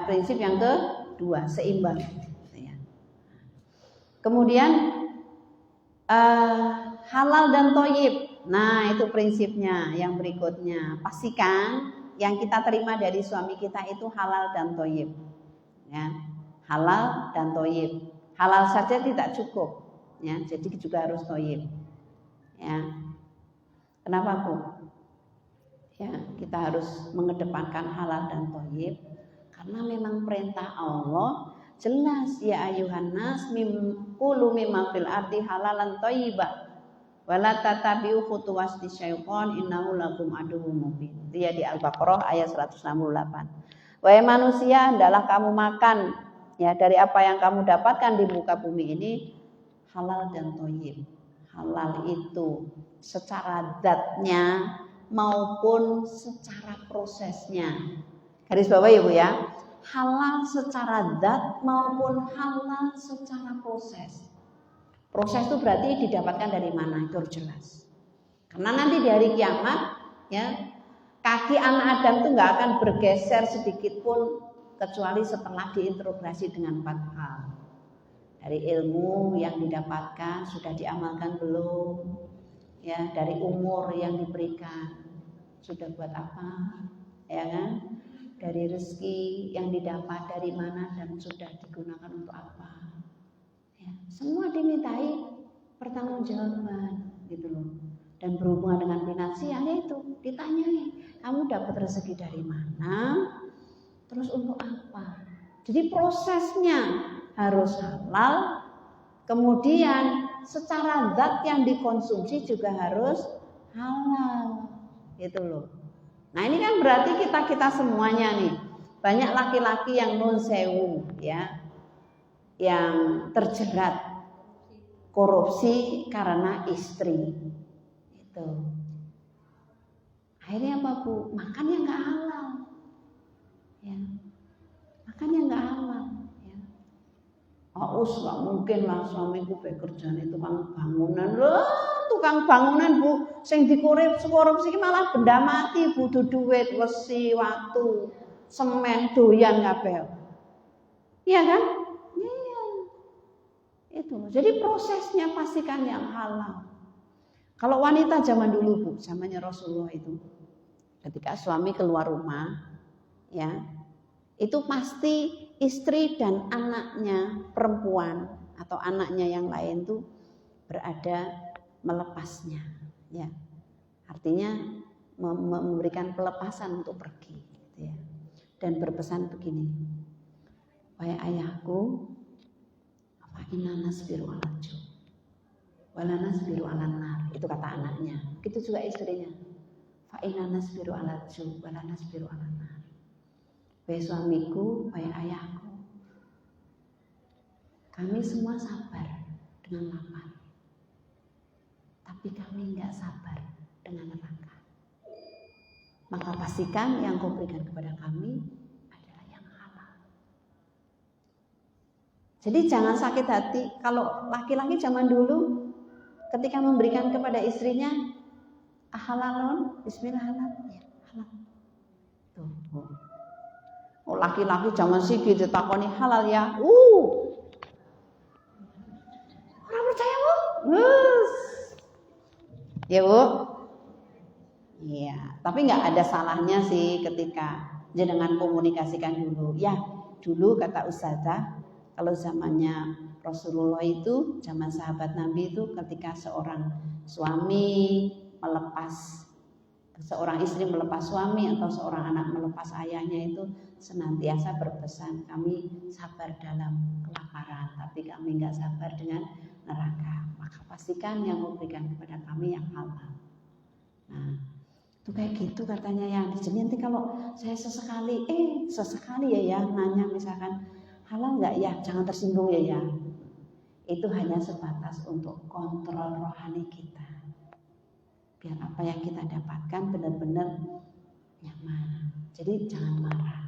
Prinsip yang kedua, seimbang. Ya. Kemudian halal dan thayyib. Nah itu prinsipnya yang berikutnya. Pastikan yang kita terima dari suami kita itu halal dan thayyib. Ya, halal dan thayyib. Halal saja tidak cukup. Ya, jadi juga harus thayyib. Ya. Kenapa Bu? Ya, kita harus mengedepankan halal dan thayyib karena memang perintah Allah jelas, ya ayuhan nas kulu mimma fil ardi halalan thayyiba wala tatabi'u khutuwati syaitan innahu lakum aduwwum mubin. Dia di Al-Baqarah ayat 168. Wahai manusia, hendaklah kamu makan ya dari apa yang kamu dapatkan di muka bumi ini halal dan thayyib. Halal itu secara zatnya maupun secara prosesnya. Garis bawah ya Bu ya. Halal secara zat maupun halal secara proses. Proses itu berarti didapatkan dari mana, itu harus jelas. Karena nanti di hari kiamat ya, kaki anak Adam itu nggak akan bergeser sedikit pun kecuali setelah diinterogasi dengan 4 hal. Dari ilmu yang didapatkan sudah diamalkan belum? Ya, dari umur yang diberikan sudah buat apa? Ya kan? Dari rezeki yang didapat dari mana dan sudah digunakan untuk apa? Ya, semua dimintai pertanggungjawaban gitu loh. Dan berhubungan dengan finansial itu ditanyai, kamu dapat rezeki dari mana? Terus untuk apa? Jadi prosesnya harus halal, kemudian secara zat yang dikonsumsi juga harus halal, gitu loh. Nah ini kan berarti kita semuanya nih, banyak laki-laki yang non sewu ya, yang terjerat korupsi karena istri, itu. Akhirnya apa Bu? Makannya nggak halal, ya. Makannya nggak halal. Terus nggak mungkin lah suamiku bekerja tukang bangunan. Loh, tukang bangunan Bu, sing dikorupsi malah benda mati, butuh duit, wesi, waktu, semen, doyan kabeh. Iya kan? Iya. Itu. Jadi prosesnya pastikan yang halal. Kalau wanita zaman dulu Bu, zamannya Rasulullah itu, ketika suami keluar rumah, ya, itu pasti istri dan anaknya perempuan atau anaknya yang lain tuh berada melepasnya, ya. Artinya memberikan pelepasan untuk pergi, gitu ya. Dan berpesan begini, wahai ayahku, fa inna nasbiru alal ju' wala nasbiru alan nar. Itu kata anaknya. Itu juga istrinya. Fa inna nasbiru alal ju' wala nasbiru alan nar. Wahai suamiku, wahai ayahku, kami semua sabar dengan lapar, tapi kami enggak sabar dengan neraka. Maka pastikan yang kau berikan kepada kami adalah yang halal. Jadi jangan sakit hati. Kalau laki-laki zaman dulu ketika memberikan kepada istrinya halalun, bismillah halal, ya halal. Tuh. Oh, laki-laki zaman siki ditakoni halal ya. Orang percaya Bu? Ya Bu? Iya, tapi nggak ada salahnya sih ketika jenengan komunikasikan dulu. Ya, dulu kata Ustazah, kalau zamannya Rasulullah itu, zaman sahabat Nabi itu ketika seorang suami melepas, seorang istri melepas suami atau seorang anak melepas ayahnya itu senantiasa berpesan, kami sabar dalam kelaparan, tapi kami nggak sabar dengan neraka. Maka pastikan yang memberikan kepada kami yang halal. Nah, itu kayak gitu katanya ya. Jadi nanti kalau saya sesekali ya nanya misalkan halal nggak ya, jangan tersinggung ya. Itu hanya sebatas untuk kontrol rohani kita. Biar apa yang kita dapatkan benar-benar nyaman. Jadi jangan marah.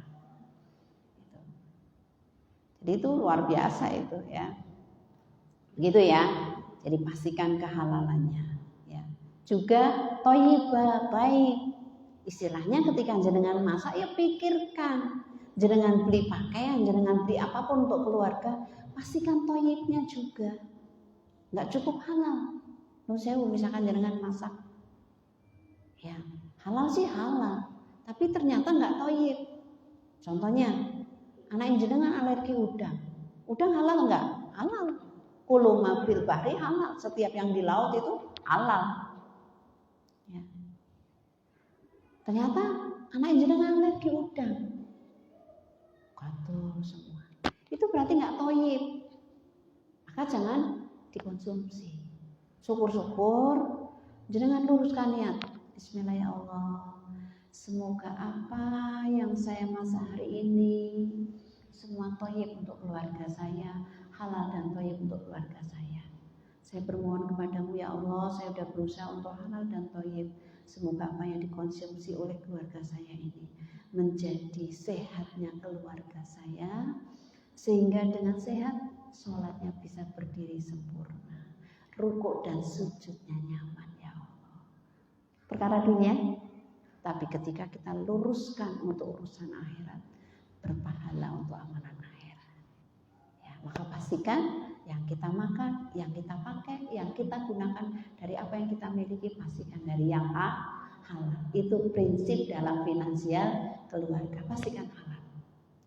Jadi itu luar biasa itu ya. Begitu ya. Jadi pastikan kehalalannya. Ya. Juga thayyibah, baik. Istilahnya ketika jenengan masak ya pikirkan. Jenengan beli pakaian, jenengan beli apapun untuk keluarga, pastikan thayyibnya juga. Enggak cukup halal. Misalkan jenengan masak. Ya, halal sih halal, tapi ternyata enggak thayyib. Contohnya, anak jenengan alergi udang. Udang halal enggak? Halal. Kulu ma fil bahri halal. Setiap yang di laut itu halal. Ya. Ternyata anak jenengan alergi udang. Kotor semua. Itu berarti enggak thayyib. Maka jangan dikonsumsi. Syukur-syukur jenengan luruskan niat. Bismillah ya Allah. Semoga apa yang saya masak hari ini semua thayyib untuk keluarga saya, halal dan thayyib untuk keluarga saya. Saya bermohon kepadamu ya Allah, saya sudah berusaha untuk halal dan thayyib. Semoga apa yang dikonsumsi oleh keluarga saya ini menjadi sehatnya keluarga saya, sehingga dengan sehat sholatnya bisa berdiri sempurna, rukuk dan sujudnya nyaman ya Allah. Perkara dunia, tapi ketika kita luruskan untuk urusan akhirat, berpahala untuk amalan akhirat. Ya, maka pastikan yang kita makan, yang kita pakai, yang kita gunakan dari apa yang kita miliki, pastikan dari yang halal. Itu prinsip dalam finansial keluarga, pastikan halal.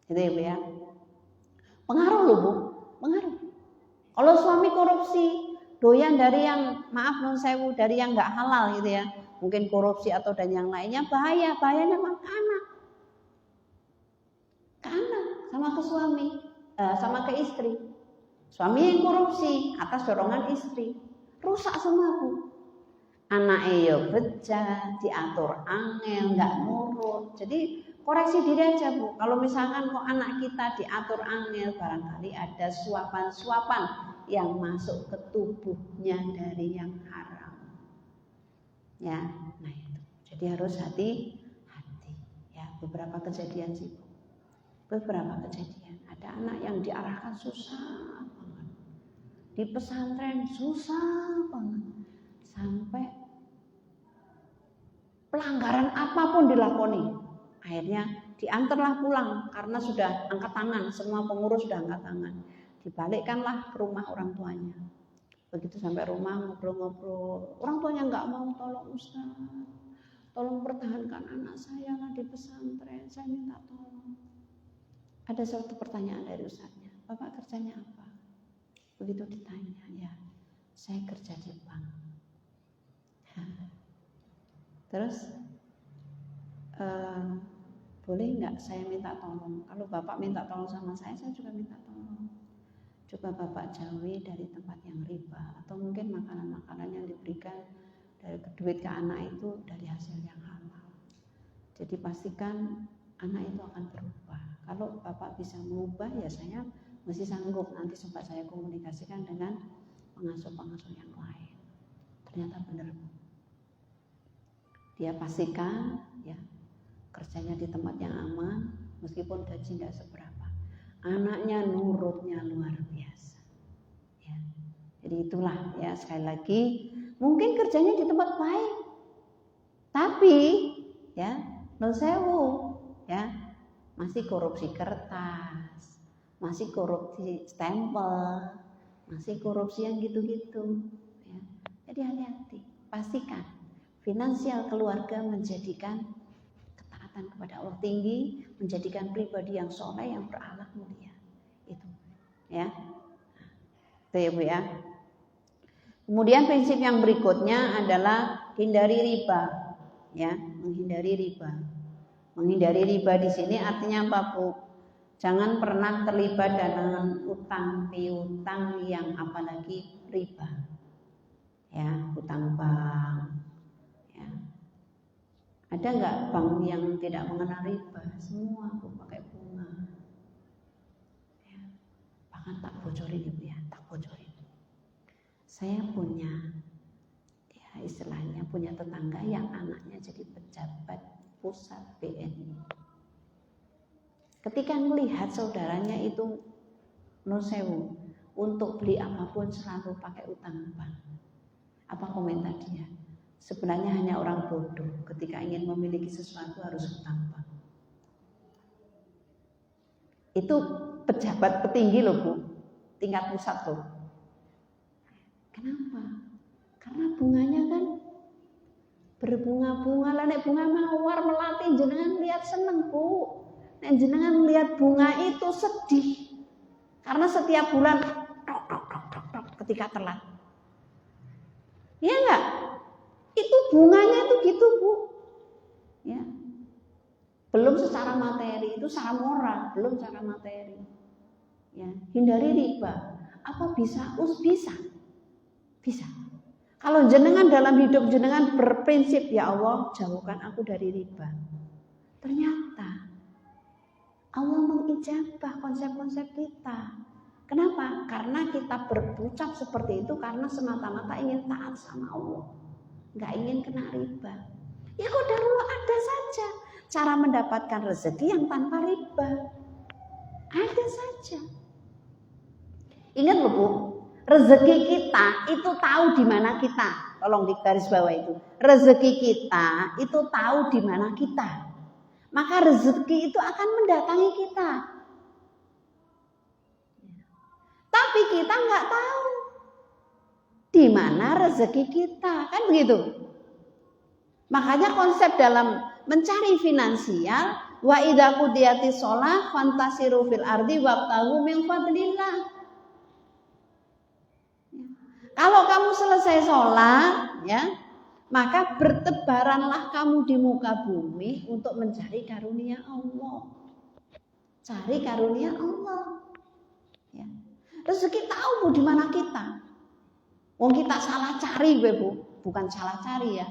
Gitu ya Bu ya. Pengaruh loh Bu, pengaruh. Kalau suami korupsi, doyan dari yang maaf non sewu, dari yang nggak halal gitu ya, mungkin korupsi atau dan yang lainnya, bahayanya ke anak, sama ke suami, sama ke istri. Suami yang korupsi atas dorongan istri, rusak semua Bu. Anaknya ya bejat, diatur angel, nggak nurut. Jadi koreksi diri aja Bu. Kalau misalkan kok anak kita diatur angel, barangkali ada suapan-suapan yang masuk ke tubuhnya dari yang haram. Ya, nah itu. Jadi harus hati-hati. Ya, beberapa kejadian sih Bu. Beberapa kejadian. Ada anak yang diarahkan susah banget. di pesantren susah banget. Sampai pelanggaran apapun dilakoni. Akhirnya diantarlah pulang karena sudah angkat tangan, semua pengurus sudah angkat tangan. Dibalikkanlah ke rumah orang tuanya. Begitu sampai rumah ngobrol-ngobrol, orang tuanya nggak mau, tolong Ustaz, tolong pertahankan anak saya lah di pesantren, saya minta tolong. Ada suatu pertanyaan dari Ustaznya, Bapak kerjanya apa? Begitu ditanya, ya saya kerja di bank. Terus boleh nggak saya minta tolong? Kalau Bapak minta tolong sama saya juga minta tolong. Coba Bapak jauhi dari tempat yang riba, atau mungkin makanan-makanan yang diberikan dari duit ke anak itu dari hasil yang halal. Jadi pastikan anak itu akan berubah. Kalau Bapak bisa mengubah, ya saya masih sanggup. Nanti sempat saya komunikasikan dengan pengasuh-pengasuh yang lain. Ternyata benar. Dia pastikan ya kerjanya di tempat yang aman, meskipun gaji tidak seberapa. Anaknya nurutnya luar biasa. Ya. Jadi itulah ya, sekali lagi mungkin kerjanya di tempat baik, tapi ya non sewu ya masih korupsi kertas, masih korupsi stempel, masih korupsi yang gitu-gitu. Ya. Jadi hati-hati, pastikan finansial keluarga menjadikan ketaatan kepada Allah tinggi, menjadikan pribadi yang soleh, yang berakhlak mulia. Itu, ya. Itu ya Bu ya. Kemudian prinsip yang berikutnya adalah hindari riba, ya, menghindari riba. Menghindari riba di sini artinya apa Bu? Jangan pernah terlibat dalam utang piutang yang apalagi riba, ya, utang bank. Ada nggak bank yang tidak mengenal riba? Semua aku pakai bunga. Ya. Bahkan tak bocorin Ibu ya, tak bocorin. Saya punya, ya istilahnya punya tetangga yang anaknya jadi pejabat pusat BNI. Ketika melihat saudaranya itu nusewu untuk beli apapun selalu pakai utang bank, apa komentar dia? Sebenarnya hanya orang bodoh ketika ingin memiliki sesuatu harus hutang bank. Itu pejabat petinggi loh Bu, tingkat pusat loh. Kenapa? Karena bunganya kan berbunga-bunga lah, nek bunga mawar melati jenengan lihat seneng Bu. Nek jenengan lihat bunga itu sedih. Karena setiap bulan tok ketika telat. Iya enggak? Itu bunganya itu gitu Bu, ya. Belum secara materi, itu secara moral, belum secara materi. Ya, hindari riba. Apa bisa? Bisa. Bisa. Kalau jenengan dalam hidup jenengan berprinsip, ya Allah jauhkan aku dari riba. Ternyata Allah mengijabah konsep-konsep kita. Kenapa? Karena kita berucap seperti itu karena semata-mata ingin taat sama Allah. Nggak ingin kena riba. Ya qadarullah ada saja cara mendapatkan rezeki yang tanpa riba. Ada saja. Ingat loh Bu, rezeki kita itu tahu di mana kita. Tolong di garis bawah itu. Rezeki kita itu tahu di mana kita. Maka rezeki itu akan mendatangi kita. Tapi kita nggak tahu di mana rezeki kita, kan begitu. Makanya konsep dalam mencari finansial, wa idza qudiyatis shalah fantasiru fil ardi wabtaghu min fadlillah. Kalau kamu selesai sholat, ya, maka bertebaranlah kamu di muka bumi untuk mencari karunia Allah. Cari karunia Allah. Ya. Rezeki tahu Bu di mana kita. Wong kita salah cari gue Bu, bukan salah cari ya.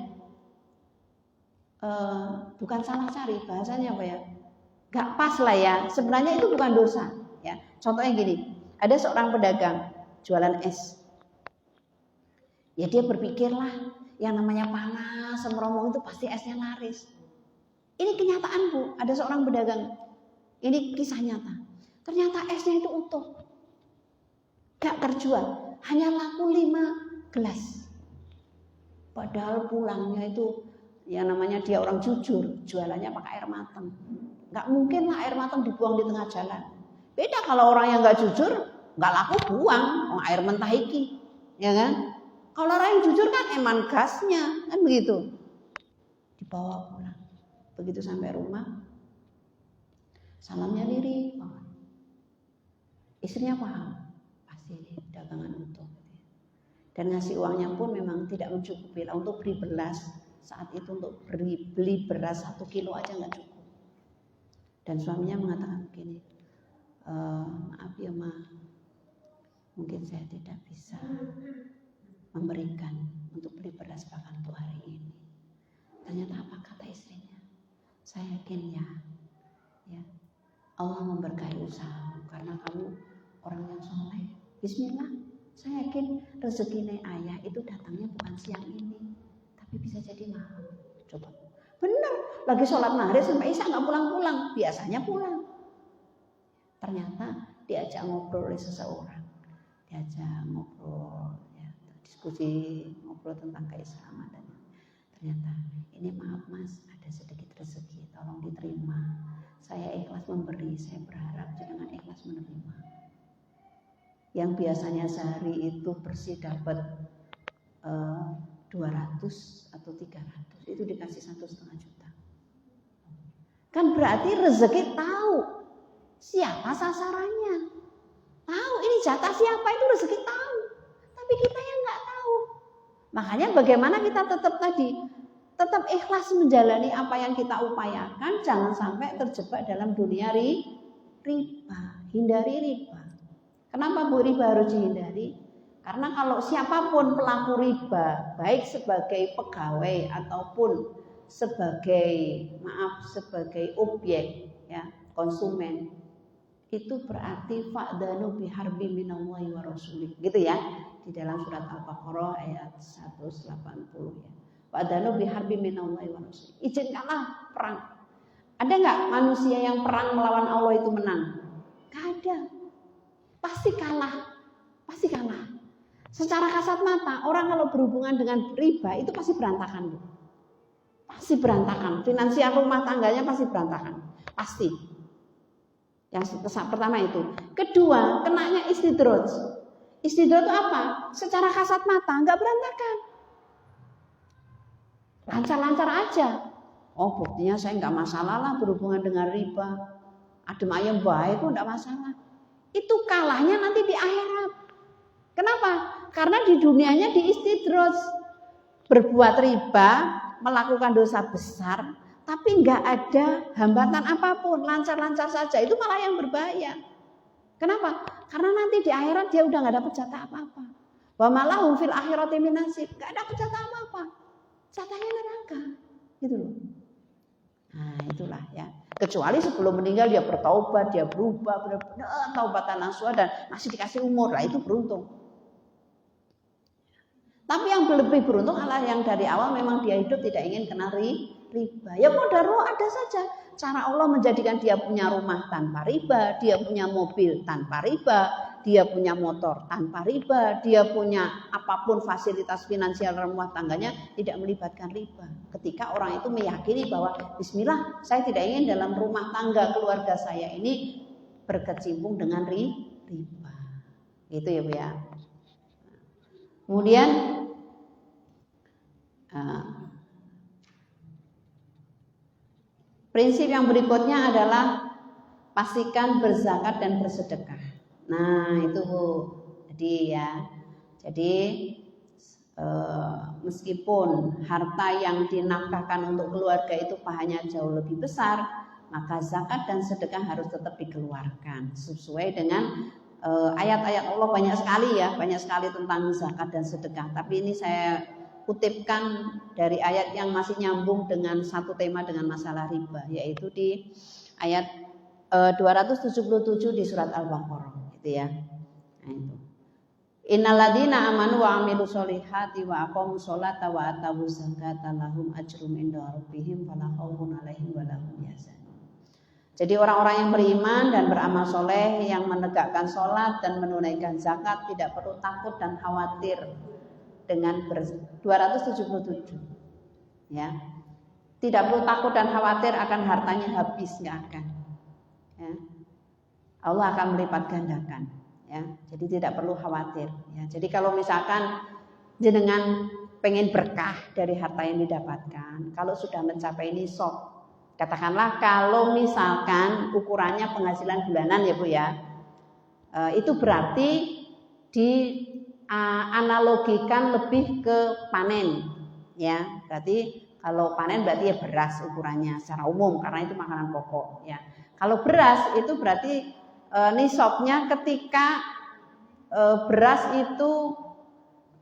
Bukan salah cari, bahasanya apa ya? Gak pas lah ya. Sebenarnya itu bukan dosa. Ya, contohnya gini, ada seorang pedagang jualan es. Ya dia berpikirlah, yang namanya panas semromong itu pasti esnya laris. Ini kenyataan Bu, ada seorang pedagang. Ini kisah nyata. Ternyata esnya itu utuh, gak terjual. hanya laku 5 gelas. Padahal pulangnya itu yang namanya dia orang jujur, jualannya pakai air matang. Nggak mungkin lah air matang dibuang di tengah jalan. Beda kalau orang yang nggak jujur, nggak laku buang, air mentah iki, ya kan? Kalau orang yang jujur kan eman gasnya, kan begitu. Dibawa pulang. Begitu sampai rumah, salamnya lirik banget. Istrinya paham, pasti dagangan utuh. Dan ngasih uangnya pun memang tidak mencukupi lah untuk beli beras. Saat itu untuk beli beras 1 kilo aja nggak cukup. Dan suaminya mengatakan begini, maaf ya Ma, mungkin saya tidak bisa memberikan untuk beli beras bahkan untuk hari ini. Ternyata apa kata istrinya? Saya yakin ya Allah memberkahi usahamu karena kamu orang yang soleh. Bismillah, saya yakin rezeki ayah itu datangnya bukan siang ini, tapi bisa jadi malam. Coba, benar, lagi sholat maghrib sampai isya nggak pulang-pulang, biasanya pulang. Ternyata diajak ngobrol oleh seseorang, diajak ngobrol, diskusi, ngobrol tentang keislaman dan ternyata ini maaf Mas, ada sedikit rezeki, tolong diterima. Saya ikhlas memberi, saya berharap jangan ikhlas menerima. Yang biasanya sehari itu bersih dapat 200 atau 300, itu dikasih 1,5 juta. Kan berarti rezeki tahu siapa sasarannya, tahu ini jatah siapa, itu rezeki tahu. Tapi kita yang nggak tahu. Makanya bagaimana kita tetap ikhlas menjalani apa yang kita upayakan, jangan sampai terjebak dalam dunia riba. Hindari riba. Kenapa Bu riba harus dihindari? Karena kalau siapapun pelaku riba, baik sebagai pegawai ataupun sebagai objek, ya, konsumen, itu berarti fa'danu biharbi minallahi wa rasulih, gitu ya, di dalam surat Al-Baqarah ayat 180 ya. Fa'danu biharbi minallahi wa rasulih. Izinkanlah perang. Ada nggak manusia yang perang melawan Allah itu menang? Nggak ada. Pasti kalah. Secara kasat mata, orang kalau berhubungan dengan riba itu pasti berantakan. Pasti berantakan. Finansial rumah tangganya pasti berantakan. Pasti. Yang pertama itu. Kedua, kenanya istidraj. Istidraj itu apa? Secara kasat mata nggak berantakan. Lancar-lancar aja. Oh, buktinya saya nggak masalah lah berhubungan dengan riba. Adem ayem baik kok nggak masalah. Itu kalahnya nanti di akhirat. Kenapa? Karena di dunianya diistidraj, berbuat riba, melakukan dosa besar, tapi nggak ada hambatan apapun, lancar-lancar saja. Itu malah yang berbahaya. Kenapa? Karena nanti di akhirat dia udah nggak dapat jatah apa-apa. Wa malahum fil akhirati min nasib, nggak dapat jatah apa-apa. Jatahnya neraka, gitu loh. Nah itulah ya. Kecuali sebelum meninggal dia bertaubat, dia berubah, benar-benar taubatan nasuha dan masih dikasih umur, lah itu beruntung. Tapi yang lebih beruntung adalah yang dari awal memang dia hidup tidak ingin kena riba. Ya qadarullah ada saja. Cara Allah menjadikan dia punya rumah tanpa riba, dia punya mobil tanpa riba, dia punya motor tanpa riba, dia punya apapun fasilitas finansial rumah tangganya tidak melibatkan riba. Ketika orang itu meyakini bahwa bismillah, saya tidak ingin dalam rumah tangga keluarga saya ini berkecimpung dengan riba. Gitu ya Bu ya. Kemudian prinsip yang berikutnya adalah pastikan berzakat dan bersedekah. Nah itu Bu. Jadi meskipun harta yang dinafkahkan untuk keluarga itu pahanya jauh lebih besar, maka zakat dan sedekah harus tetap dikeluarkan sesuai dengan ayat-ayat Allah banyak sekali tentang zakat dan sedekah. Tapi ini saya kutipkan dari ayat yang masih nyambung dengan satu tema dengan masalah riba, yaitu di ayat 277 di surat Al-Baqarah, gitu ya. Nah itu. Innalladzina amanu wa amilus solihati wa aqamus sholata wa atawuz zakata lahum ajrum inda rabbihim fala khaufun 'alaihim wa lahum yahzanun. Jadi orang-orang yang beriman dan beramal soleh, yang menegakkan sholat dan menunaikan zakat tidak perlu takut dan khawatir dengan 277. Ya, tidak perlu takut dan khawatir akan hartanya habis, nggak akan. Ya. Allah akan melipat gandakan. Ya, jadi tidak perlu khawatir. Ya, jadi kalau misalkan jenengan pengen berkah dari harta yang didapatkan, kalau sudah mencapai nisab, katakanlah kalau misalkan ukurannya penghasilan bulanan ya Bu ya, itu berarti dianalogikan lebih ke panen, ya. Berarti kalau panen berarti ya beras ukurannya secara umum karena itu makanan pokok, ya. Kalau beras itu berarti nisabnya ketika beras itu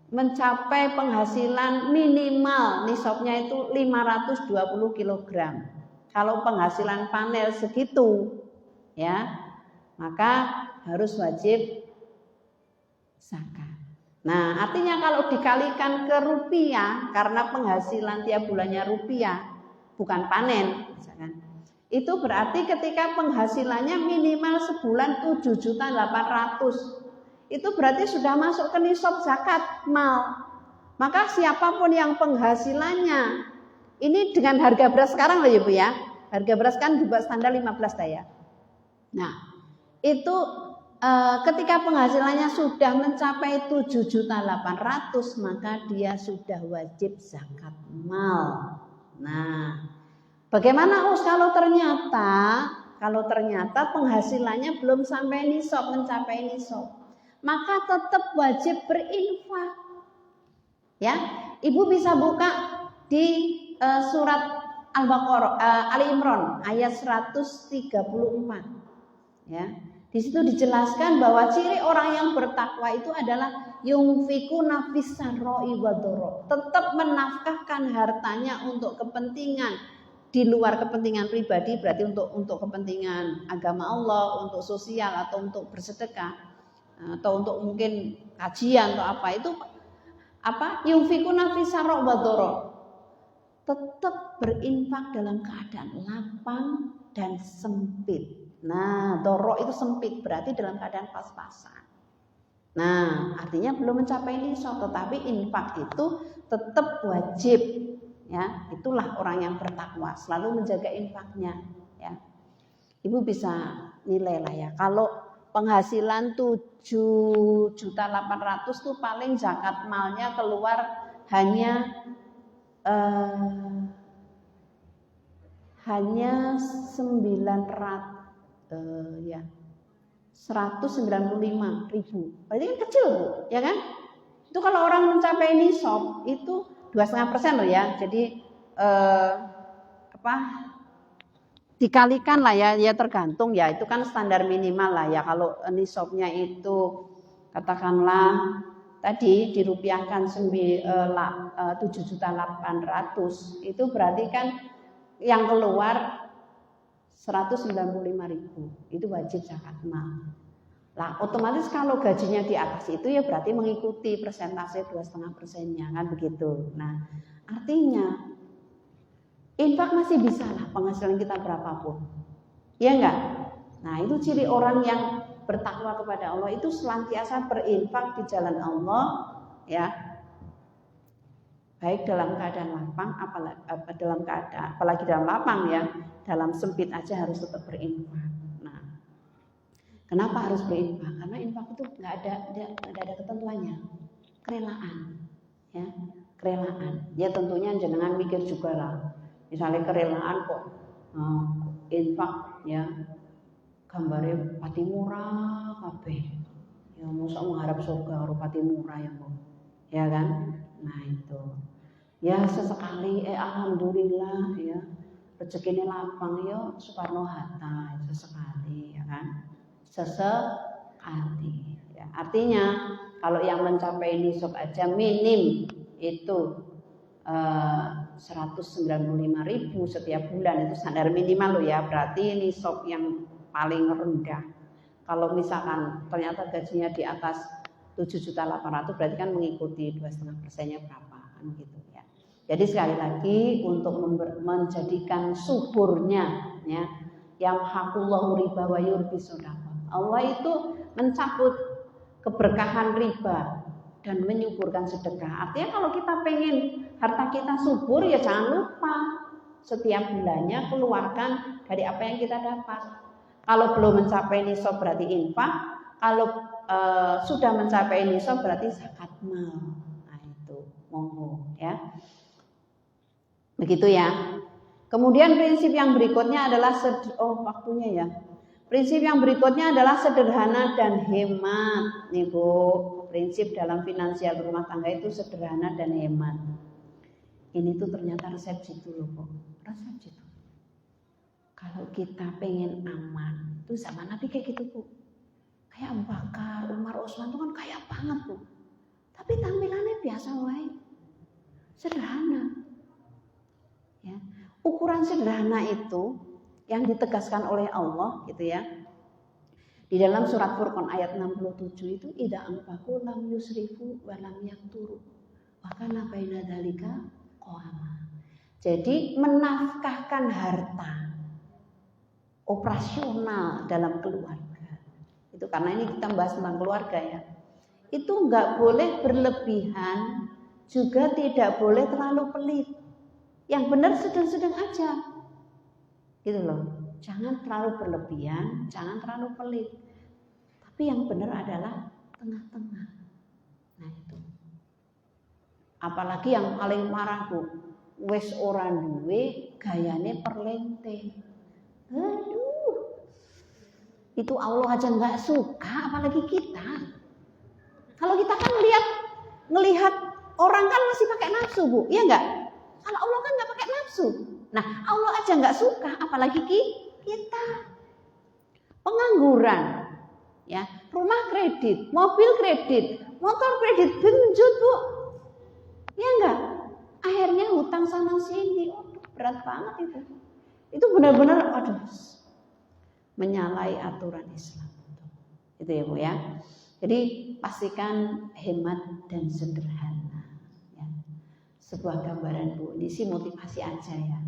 mencapai penghasilan minimal nisabnya itu 520 kg. Kalau penghasilan panen segitu, ya, maka harus wajib zakat. Nah, artinya kalau dikalikan ke rupiah, karena penghasilan tiap bulannya rupiah, bukan panen, misalkan, itu berarti ketika penghasilannya minimal sebulan 7.800.000, itu berarti sudah masuk ke nisab zakat mal. Maka siapapun yang penghasilannya ini dengan harga beras sekarang loh ya Bu ya. Harga beras kan dibuat standar 15 ya. Nah, itu ketika penghasilannya sudah mencapai 7.800.000, maka dia sudah wajib zakat mal. Nah, bagaimana kalau ternyata penghasilannya belum sampai nisab, mencapai nisab, maka tetap wajib berinfak. Ya, Ibu bisa buka di surat Al-Baqarah, Ali Imran ayat 134. Ya, di situ dijelaskan bahwa ciri orang yang bertakwa itu adalah yunfikuna fis sarra'i wadh-dharra, tetap menafkahkan hartanya untuk kepentingan di luar kepentingan pribadi, berarti untuk kepentingan agama Allah, untuk sosial atau untuk bersedekah atau untuk mungkin kajian atau apa, itu apa? Yunfikuna fis sarra'i wadh-dharra, tetap berinfak dalam keadaan lapang dan sempit. Nah, doro itu sempit, berarti dalam keadaan pas-pasan. Nah, artinya belum mencapai nisab, tetapi infak itu tetap wajib. Ya, itulah orang yang bertakwa, selalu menjaga infaknya. Ya, Ibu bisa nilai lah ya. Kalau penghasilan 7.800.000 tuh paling zakat malnya keluar hanya 195.000. Berarti kan kecil Bu, ya kan? Itu kalau orang mencapai nisab itu 2,5% loh ya. Jadi dikalikan lah ya tergantung ya, itu kan standar minimal lah ya. Kalau nisabnya itu katakanlah tadi dirupiahkan 7.800.000, itu berarti kan yang keluar 195.000, itu wajib zakat mal. Lah otomatis kalau gajinya di atas itu ya berarti mengikuti persentase 2,5%-nya kan begitu. Nah, artinya infak masih bisa lah penghasilan kita berapapun. Ya enggak? Nah, itu ciri orang yang bertakwa kepada Allah, itu senantiasa berinfak di jalan Allah, ya. Baik dalam keadaan lapang, apalagi dalam lapang ya, dalam sempit aja harus tetap berinfak. Nah, kenapa harus berinfak? Karena infak itu nggak ada ketentuannya, kerelaan, ya, kerelaan. Ya tentunya jangan mikir juga lah, misalnya kerelaan kok infak ya. Gambarnya pati murah kabeh. Ya masa mengharap surga karo pati murah ya, Bu. Ya kan? Nah, itu. Ya sesekali alhamdulillah ya. Rezekine lapang ya Soekarno Hatta sesekali ya kan? Sesekali. Ya, artinya kalau yang mencapai nisab aja minim itu 195.000 setiap bulan, itu standar minimal loh ya. Berarti nisab yang paling rendah. Kalau misalkan ternyata gajinya di atas 7.800.000, berarti kan mengikuti 2,5%-nya berapa kan gitu ya. Jadi sekali lagi untuk menjadikan suburnya ya Yamhaqullahu riba wa yurbi shadaqah. Allah itu mencabut keberkahan riba dan menyuburkan sedekah. Artinya kalau kita pengen harta kita subur, ya jangan lupa setiap bulannya keluarkan dari apa yang kita dapat. Kalau belum mencapai nisab berarti infak, kalau sudah mencapai nisab berarti zakat mal. Nah itu monggo ya. Begitu ya. Kemudian prinsip yang berikutnya adalah waktunya ya. Prinsip yang berikutnya adalah sederhana dan hemat. Nih Bu, prinsip dalam finansial rumah tangga itu sederhana dan hemat. Ini tuh ternyata resep jitu loh Bu. Resep jitu. Kalau kita pengen aman, tuh zaman Nabi kayak gitu Bu. Kayak Abu Bakar, Umar, Utsman tuh kan kaya banget Bu. Tapi tampilannya biasa wae. Sederhana. Ya. Ukuran sederhana itu yang ditegaskan oleh Allah gitu ya. Di dalam surat Furqan ayat 67 itu idza anfaqu lam yusrifu wa lam yaqturu. Wa kana baina dzalika qawama. Jadi menafkahkan harta operasional dalam keluarga. Itu karena ini kita bahas tentang keluarga ya. Itu enggak boleh berlebihan, juga tidak boleh terlalu pelit. Yang benar sedang-sedang aja. Gitu loh. Jangan terlalu berlebihan, jangan terlalu pelit. Tapi yang benar adalah tengah-tengah. Nah itu. Apalagi yang paling marah Bu, wis ora duwe gayane perlente. Aduh. Itu Allah aja nggak suka, apalagi kita. Kalau kita kan ngelihat orang kan masih pakai nafsu Bu, iya nggak? Kalau Allah kan nggak pakai nafsu. Nah Allah aja nggak suka, apalagi kita. Pengangguran, ya, rumah kredit, mobil kredit, motor kredit, benjut Bu, ya enggak? Akhirnya hutang sana sini, berat banget itu. Itu benar-benar, menyalahi aturan Islam. Itu ya Bu ya. Jadi pastikan hemat dan sederhana. Ya. Sebuah gambaran Bu, ini sih motivasi aja ya.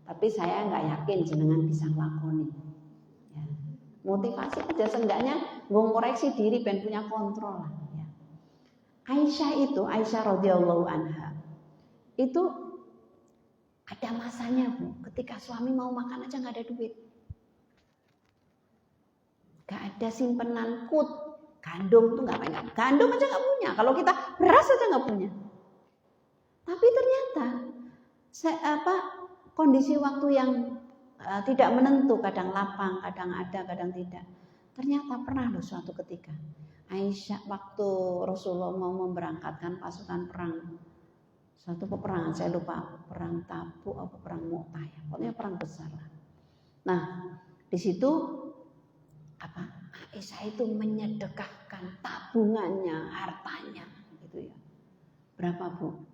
Tapi saya nggak yakin jenengan bisa ngelakoni. Ya. Motivasi aja, seenggaknya ngoreksi diri dan punya kontrol lah. Ya. Aisyah radhiyallahu anha itu ada masanya Bu, ketika suami mau makan aja nggak ada duit, nggak ada simpenan kut, gandum tuh nggak pegang, gandum aja nggak punya. Kalau kita beras aja nggak punya. Tapi ternyata kondisi waktu yang tidak menentu, kadang lapang, kadang ada, kadang tidak. Ternyata pernah loh suatu ketika Aisyah waktu Rasulullah mau memberangkatkan pasukan perang, suatu peperangan, saya lupa perang Tabuk atau perang Mu'tah ya, pokoknya perang besar lah. Nah di situ Aisyah itu menyedekahkan tabungannya, hartanya gitu ya. Berapa Bu?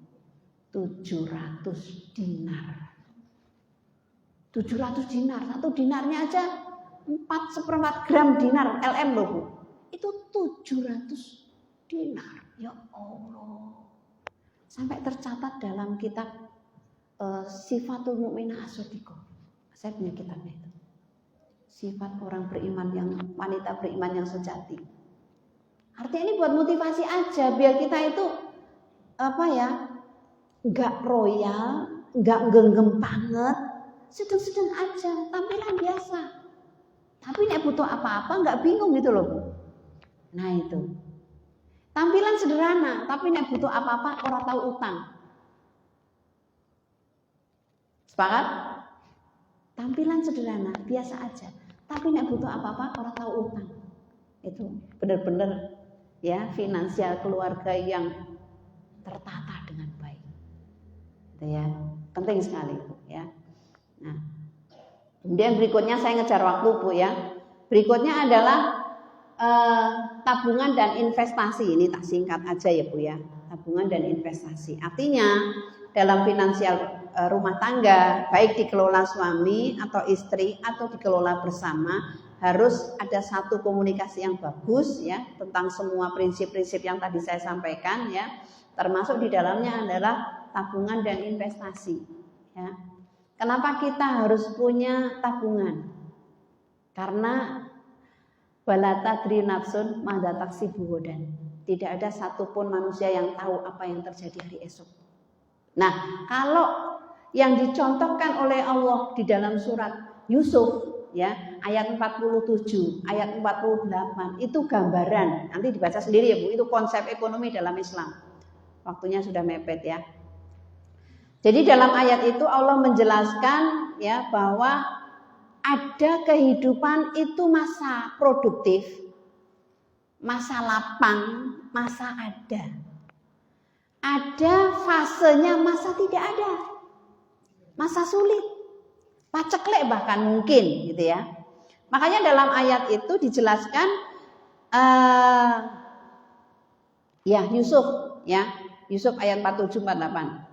700 dinar. 700 dinar, satu dinarnya aja 4/4 gram dinar LM loh Bu. Itu 700 dinar. Ya Allah. Sampai tercatat dalam kitab Sifatul Mukminah As-Shadiqah. Saya punya kitabnya itu. Sifat orang beriman wanita beriman yang sejati. Artinya ini buat motivasi aja biar kita itu nggak royal, nggak genggam banget, sedang-sedang aja, tampilan biasa. Tapi nek butuh apa-apa nggak bingung gitu loh Bu. Nah itu. Tampilan sederhana, tapi nek butuh apa-apa orang tahu utang. Sepakat? Tampilan sederhana, biasa aja. Tapi nek butuh apa-apa orang tahu utang. Itu benar-benar ya finansial keluarga yang tertata dengan baik. Itu ya, penting sekali Bu ya. Nah, kemudian berikutnya saya ngejar waktu Bu ya. Berikutnya adalah tabungan dan investasi. Ini tak singkat aja ya Bu ya. Tabungan dan investasi. Artinya dalam finansial rumah tangga, baik dikelola suami atau istri atau dikelola bersama, harus ada satu komunikasi yang bagus ya tentang semua prinsip-prinsip yang tadi saya sampaikan ya. Termasuk di dalamnya adalah tabungan dan investasi ya. Kenapa kita harus punya tabungan? Karena balata dri nafsun madza taksibu ghadan. Tidak ada satupun manusia yang tahu apa yang terjadi hari esok. Nah, kalau yang dicontohkan oleh Allah di dalam surat Yusuf ya, ayat 47, ayat 48 itu gambaran. Nanti dibaca sendiri ya Bu, itu konsep ekonomi dalam Islam. Waktunya sudah mepet ya. Jadi dalam ayat itu Allah menjelaskan ya bahwa ada kehidupan itu masa produktif, masa lapang, masa ada. Ada fasenya masa tidak ada. Masa sulit. Paceklek bahkan mungkin gitu ya. Makanya dalam ayat itu dijelaskan ya Yusuf ya. Yusuf ayat 47 48.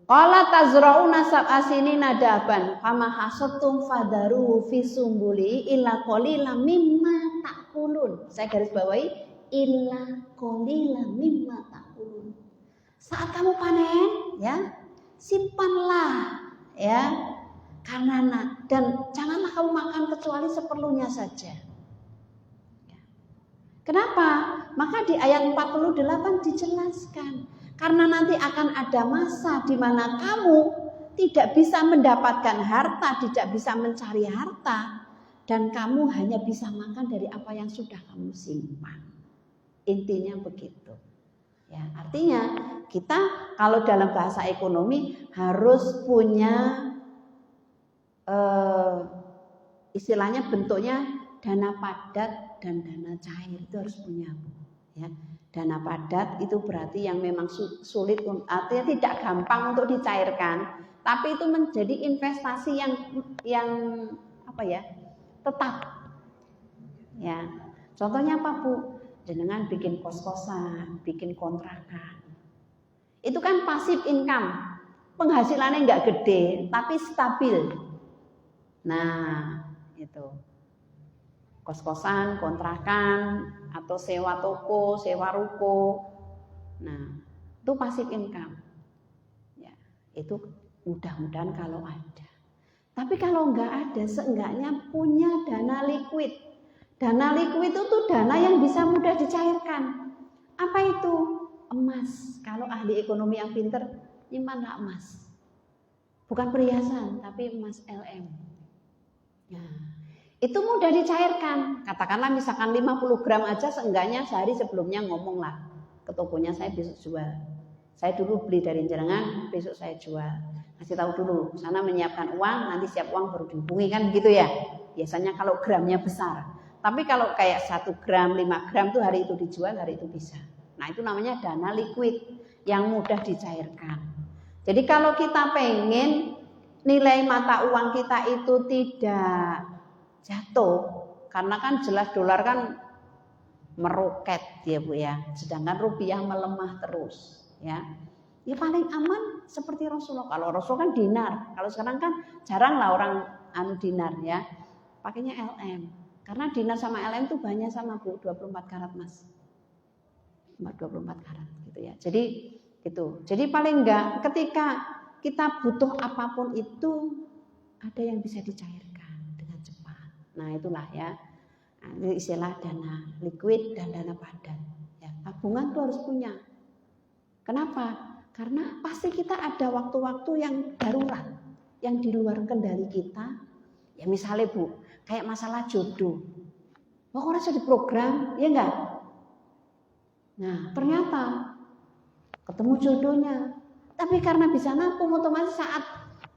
Qala tazrauna sab'a sinina daban fama hasadtum fadaru fi sumbuli illa qalilan mimma ta'kulun. Saya garis bawahi illa qalilan mimma ta'kulun. Saat kamu panen ya, simpanlah ya karena dan janganlah kamu makan kecuali seperlunya saja. Kenapa? Maka di ayat 48 dijelaskan karena nanti akan ada masa di mana kamu tidak bisa mendapatkan harta, tidak bisa mencari harta dan kamu hanya bisa makan dari apa yang sudah kamu simpan. Intinya begitu. Ya, artinya kita kalau dalam bahasa ekonomi harus punya istilahnya bentuknya dana padat dan dana cair itu harus punya ya. Dana padat itu berarti yang memang sulit, artinya tidak gampang untuk dicairkan, tapi itu menjadi investasi yang apa ya tetap ya. Contohnya apa Bu? Jenengan bikin kos-kosan, bikin kontrakan. Itu kan pasif income. Penghasilannya nggak gede, tapi stabil. Nah, itu. Kos-kosan, kontrakan, atau sewa toko, sewa ruko. Nah, itu pasif income. Ya, itu mudah-mudahan kalau ada. Tapi kalau nggak ada, seenggaknya punya dana liquid. Dana liquid itu dana yang bisa mudah dicairkan. Apa itu? Emas. Kalau ahli ekonomi yang pinter, nyimpanlah emas. Bukan perhiasan, tapi emas LM. Nah, itu mudah dicairkan. Katakanlah misalkan 50 gram aja, seenggaknya sehari sebelumnya ngomonglah ke tokonya, saya besok jual. Saya dulu beli dari jenengan, besok saya jual. Kasih tahu dulu, sana menyiapkan uang, nanti siap uang baru dihubungi kan gitu ya. Biasanya kalau gramnya besar. Tapi kalau kayak 1 gram, 5 gram tuh hari itu dijual, hari itu bisa. Nah itu namanya dana liquid yang mudah dicairkan. Jadi kalau kita pengen nilai mata uang kita itu tidak jatuh, karena kan jelas dolar kan meroket ya Bu ya, sedangkan rupiah melemah terus ya. Ya paling aman seperti Rasulullah. Kalau Rasul kan dinar, kalau sekarang kan jarang lah orang dinar ya, pakainya LM. Karena dinar sama LM itu banyak sama Bu, 24 karat Mas. 24 karat gitu ya. Jadi gitu. Jadi paling enggak ketika kita butuh apapun itu ada yang bisa dicairkan dengan cepat. Nah, itulah ya. Nah, itu istilah dana liquid dan dana padat. Ya, tabungan tuh harus punya. Kenapa? Karena pasti kita ada waktu-waktu yang darurat, yang di luar kendali kita. Ya misalnya Bu, kayak masalah jodoh. Wah, orang sudah diprogram, ya enggak? Nah, ternyata ketemu jodohnya. Tapi karena bisa nabung, otomatis saat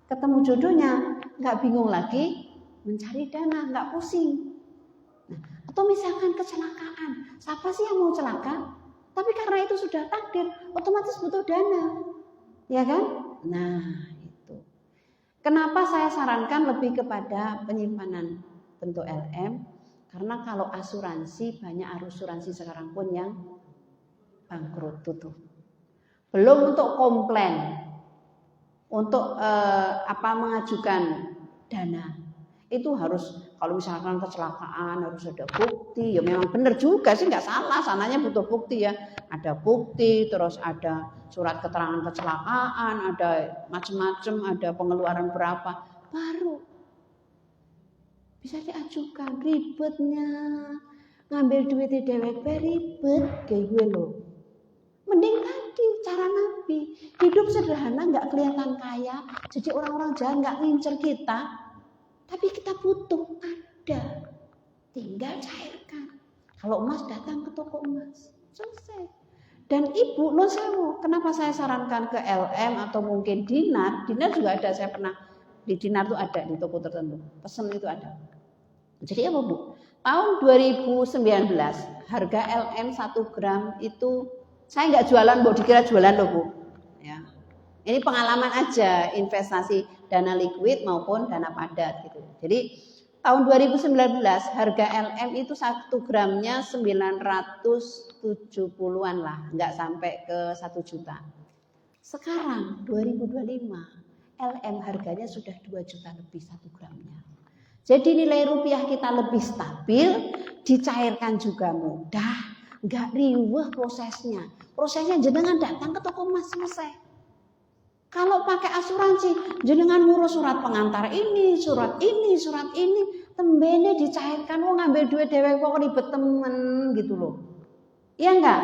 ketemu jodohnya, enggak bingung lagi mencari dana, enggak pusing. Nah, atau misalkan kecelakaan, siapa sih yang mau celaka? Tapi karena itu sudah takdir, otomatis butuh dana. Ya kan? Nah, itu. Kenapa saya sarankan lebih kepada penyimpanan bentuk LM? Karena kalau asuransi, banyak asuransi sekarang pun yang bangkrut tutup. Belum untuk komplain, untuk mengajukan dana. Itu harus, kalau misalkan kecelakaan harus ada bukti. Ya memang benar juga sih, nggak salah, sananya butuh bukti ya. Ada bukti, terus ada surat keterangan kecelakaan, ada macam-macam, ada pengeluaran berapa, baru Bisa diajukan. Ribetnya ngambil duit di dheweke ribet kayak gue loh. Mending tadi cara Nabi, hidup sederhana, nggak kelihatan kaya, jadi orang-orang jahat nggak ngincer kita, tapi kita butuh ada, tinggal cairkan. Kalau emas datang ke toko emas, selesai. Dan ibu, non sewu, kenapa saya sarankan ke LM atau mungkin dinar? Dinar juga ada, saya pernah di dinar itu ada di toko tertentu, pesen itu ada. Jadi apa Bu? Tahun 2019 harga LM 1 gram itu, saya nggak jualan, Bu, dikira jualan loh Bu. Ya. Ini pengalaman aja, investasi dana liquid maupun dana padat gitu. Jadi tahun 2019 harga LM itu 1 gramnya 970-an lah, nggak sampai ke 1 juta. Sekarang 2025 LM harganya sudah 2 juta lebih 1 gramnya. Jadi nilai rupiah kita lebih stabil, dicairkan juga mudah, nggak riweh prosesnya. Prosesnya jenengan datang ke toko emas selesai. Kalau pakai asuransi, jenengan ngurus surat pengantar ini, surat ini, tembene dicairkan, ngambil duit dheweke kok ribet temen gitu loh. Iya enggak?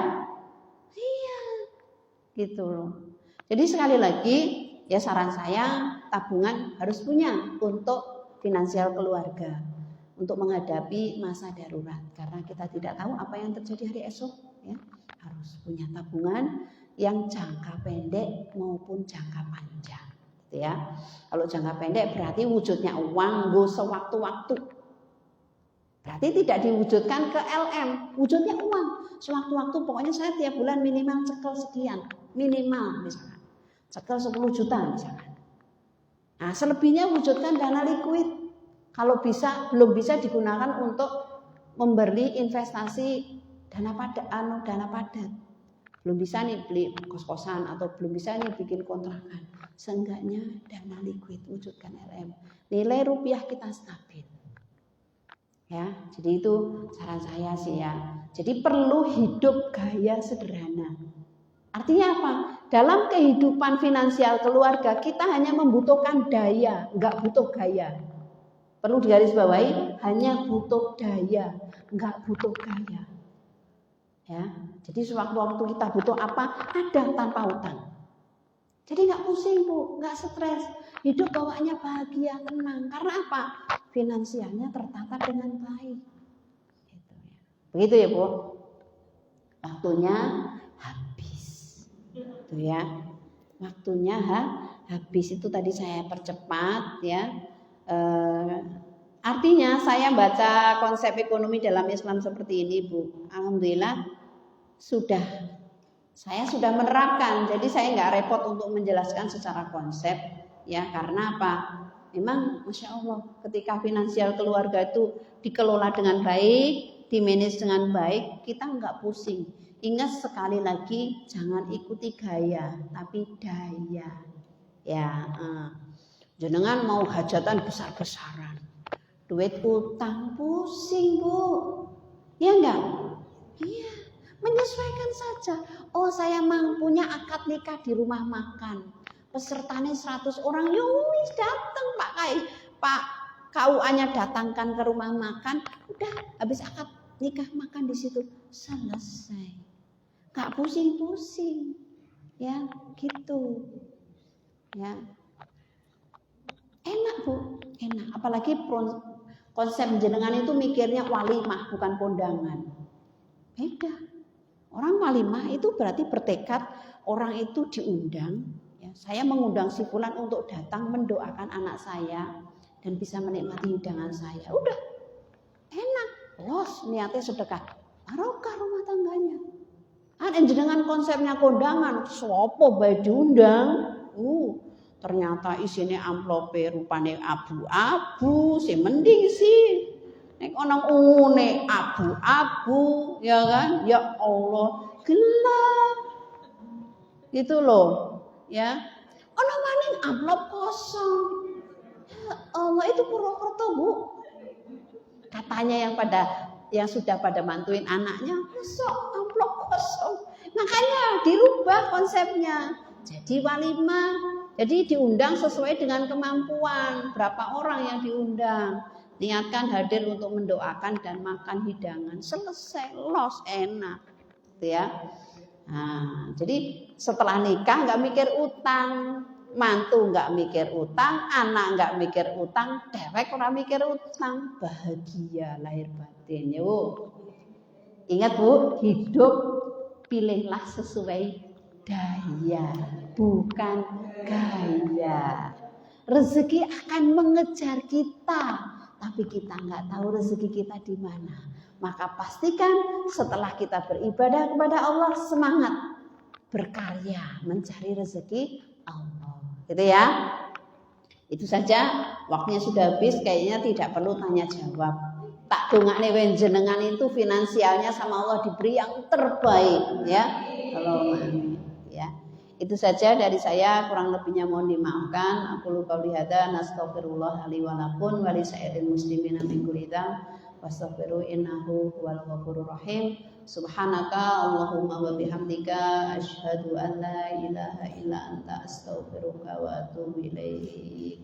Iya. Gitu loh. Jadi sekali lagi, ya saran saya tabungan harus punya untuk finansial keluarga, untuk menghadapi masa darurat, karena kita tidak tahu apa yang terjadi hari esok, ya. Harus punya tabungan yang jangka pendek maupun jangka panjang, gitu ya. Kalau jangka pendek berarti wujudnya uang go sewaktu-waktu, berarti tidak diwujudkan ke LM, wujudnya uang sewaktu-waktu. Pokoknya saya tiap bulan minimal cekel sekian, minimal misalkan cekel 10 juta misalkan. Nah, selebihnya wujudkan dana liquid. Kalau bisa, belum bisa digunakan untuk memberi investasi dana padat. Belum bisa nih beli kos-kosan atau belum bisa nih bikin kontrakan. Seenggaknya dana liquid, wujudkan LM. Nilai rupiah kita stabil. Ya, jadi itu saran saya sih ya. Jadi perlu hidup gaya sederhana. Artinya apa? Dalam kehidupan finansial keluarga kita hanya membutuhkan daya, enggak butuh gaya. Perlu digarisbawahi, hanya butuh daya, enggak butuh gaya. Ya, jadi sewaktu-waktu kita butuh apa, ada tanpa utang. Jadi enggak pusing Bu, enggak stres. Hidup bawaannya bahagia, tenang. Karena apa? Finansialnya tertata dengan baik. Gitu ya. Begitu ya Bu. Waktunya itu ya, waktunya habis. Itu tadi saya percepat ya. Artinya saya baca konsep ekonomi dalam Islam seperti ini Bu, alhamdulillah saya sudah menerapkan. Jadi saya nggak repot untuk menjelaskan secara konsep ya, karena apa? Memang Masya Allah ketika finansial keluarga itu dikelola dengan baik, dimanage dengan baik, kita nggak pusing. Ingat sekali lagi, jangan ikuti gaya, tapi daya. Ya, jenengan mau hajatan besar-besaran, duit utang pusing Bu, ya enggak? Iya, menyesuaikan saja. Oh saya mampunya akad nikah di rumah makan, pesertanya 100 orang, yowis datang Pak KUA-nya datangkan ke rumah makan, udah habis akad nikah makan di situ selesai. Gak pusing-pusing, ya gitu, ya enak Bu, enak. Apalagi konsep jenengan itu mikirnya walimah bukan kondangan, beda. Orang walimah itu berarti bertekad orang itu diundang. Ya, saya mengundang si fulan untuk datang mendoakan anak saya dan bisa menikmati hidangan saya. Udah enak, los niatnya sedekah, barokah rumah tangganya. Jenengan konsepnya kondangan, sopo bae diundang. Ternyata isinya amplope rupane abu-abu, sih mending sih. Nek ana ungu abu-abu, ya kan? Ya Allah, gelap. Gitu loh, ya. Ana maning amplop kosong. Ya Allah, itu Purwokerto, Bu. Katanya yang sudah pada mantuin anaknya, kosong, amplop kosong. Makanya dirubah konsepnya. Jadi walimah, jadi diundang sesuai dengan kemampuan. Berapa orang yang diundang. Niatkan hadir untuk mendoakan dan makan hidangan. Selesai, los, enak. Gitu ya. Nah, jadi setelah nikah nggak mikir utang, mantu nggak mikir utang, anak nggak mikir utang, dewek orang mikir utang, bahagia lahir batin. Yo, ingat Bu, hidup pilihlah sesuai daya, bukan gaya. Rezeki akan mengejar kita, tapi kita nggak tahu rezeki kita di mana. Maka pastikan setelah kita beribadah kepada Allah, semangat berkarya mencari rezeki Allah. Gitu ya. Itu saja, waktunya sudah habis, kayaknya tidak perlu tanya jawab. Tak dongakne jenengan itu finansialnya sama Allah diberi yang terbaik ya. Kalau amin ya. Itu saja dari saya, kurang lebihnya mohon dimaafkan. Aku lupa lihada, nastaghfirullah li wa lakum wa li sairil muslimin min kulli dzamb wastaghfiru innahu huwal ghafurur rahim. Subhanaka Allahumma wa bihamdika asyhadu an la ilaha illa anta astaghfiruka wa atubu ilaik.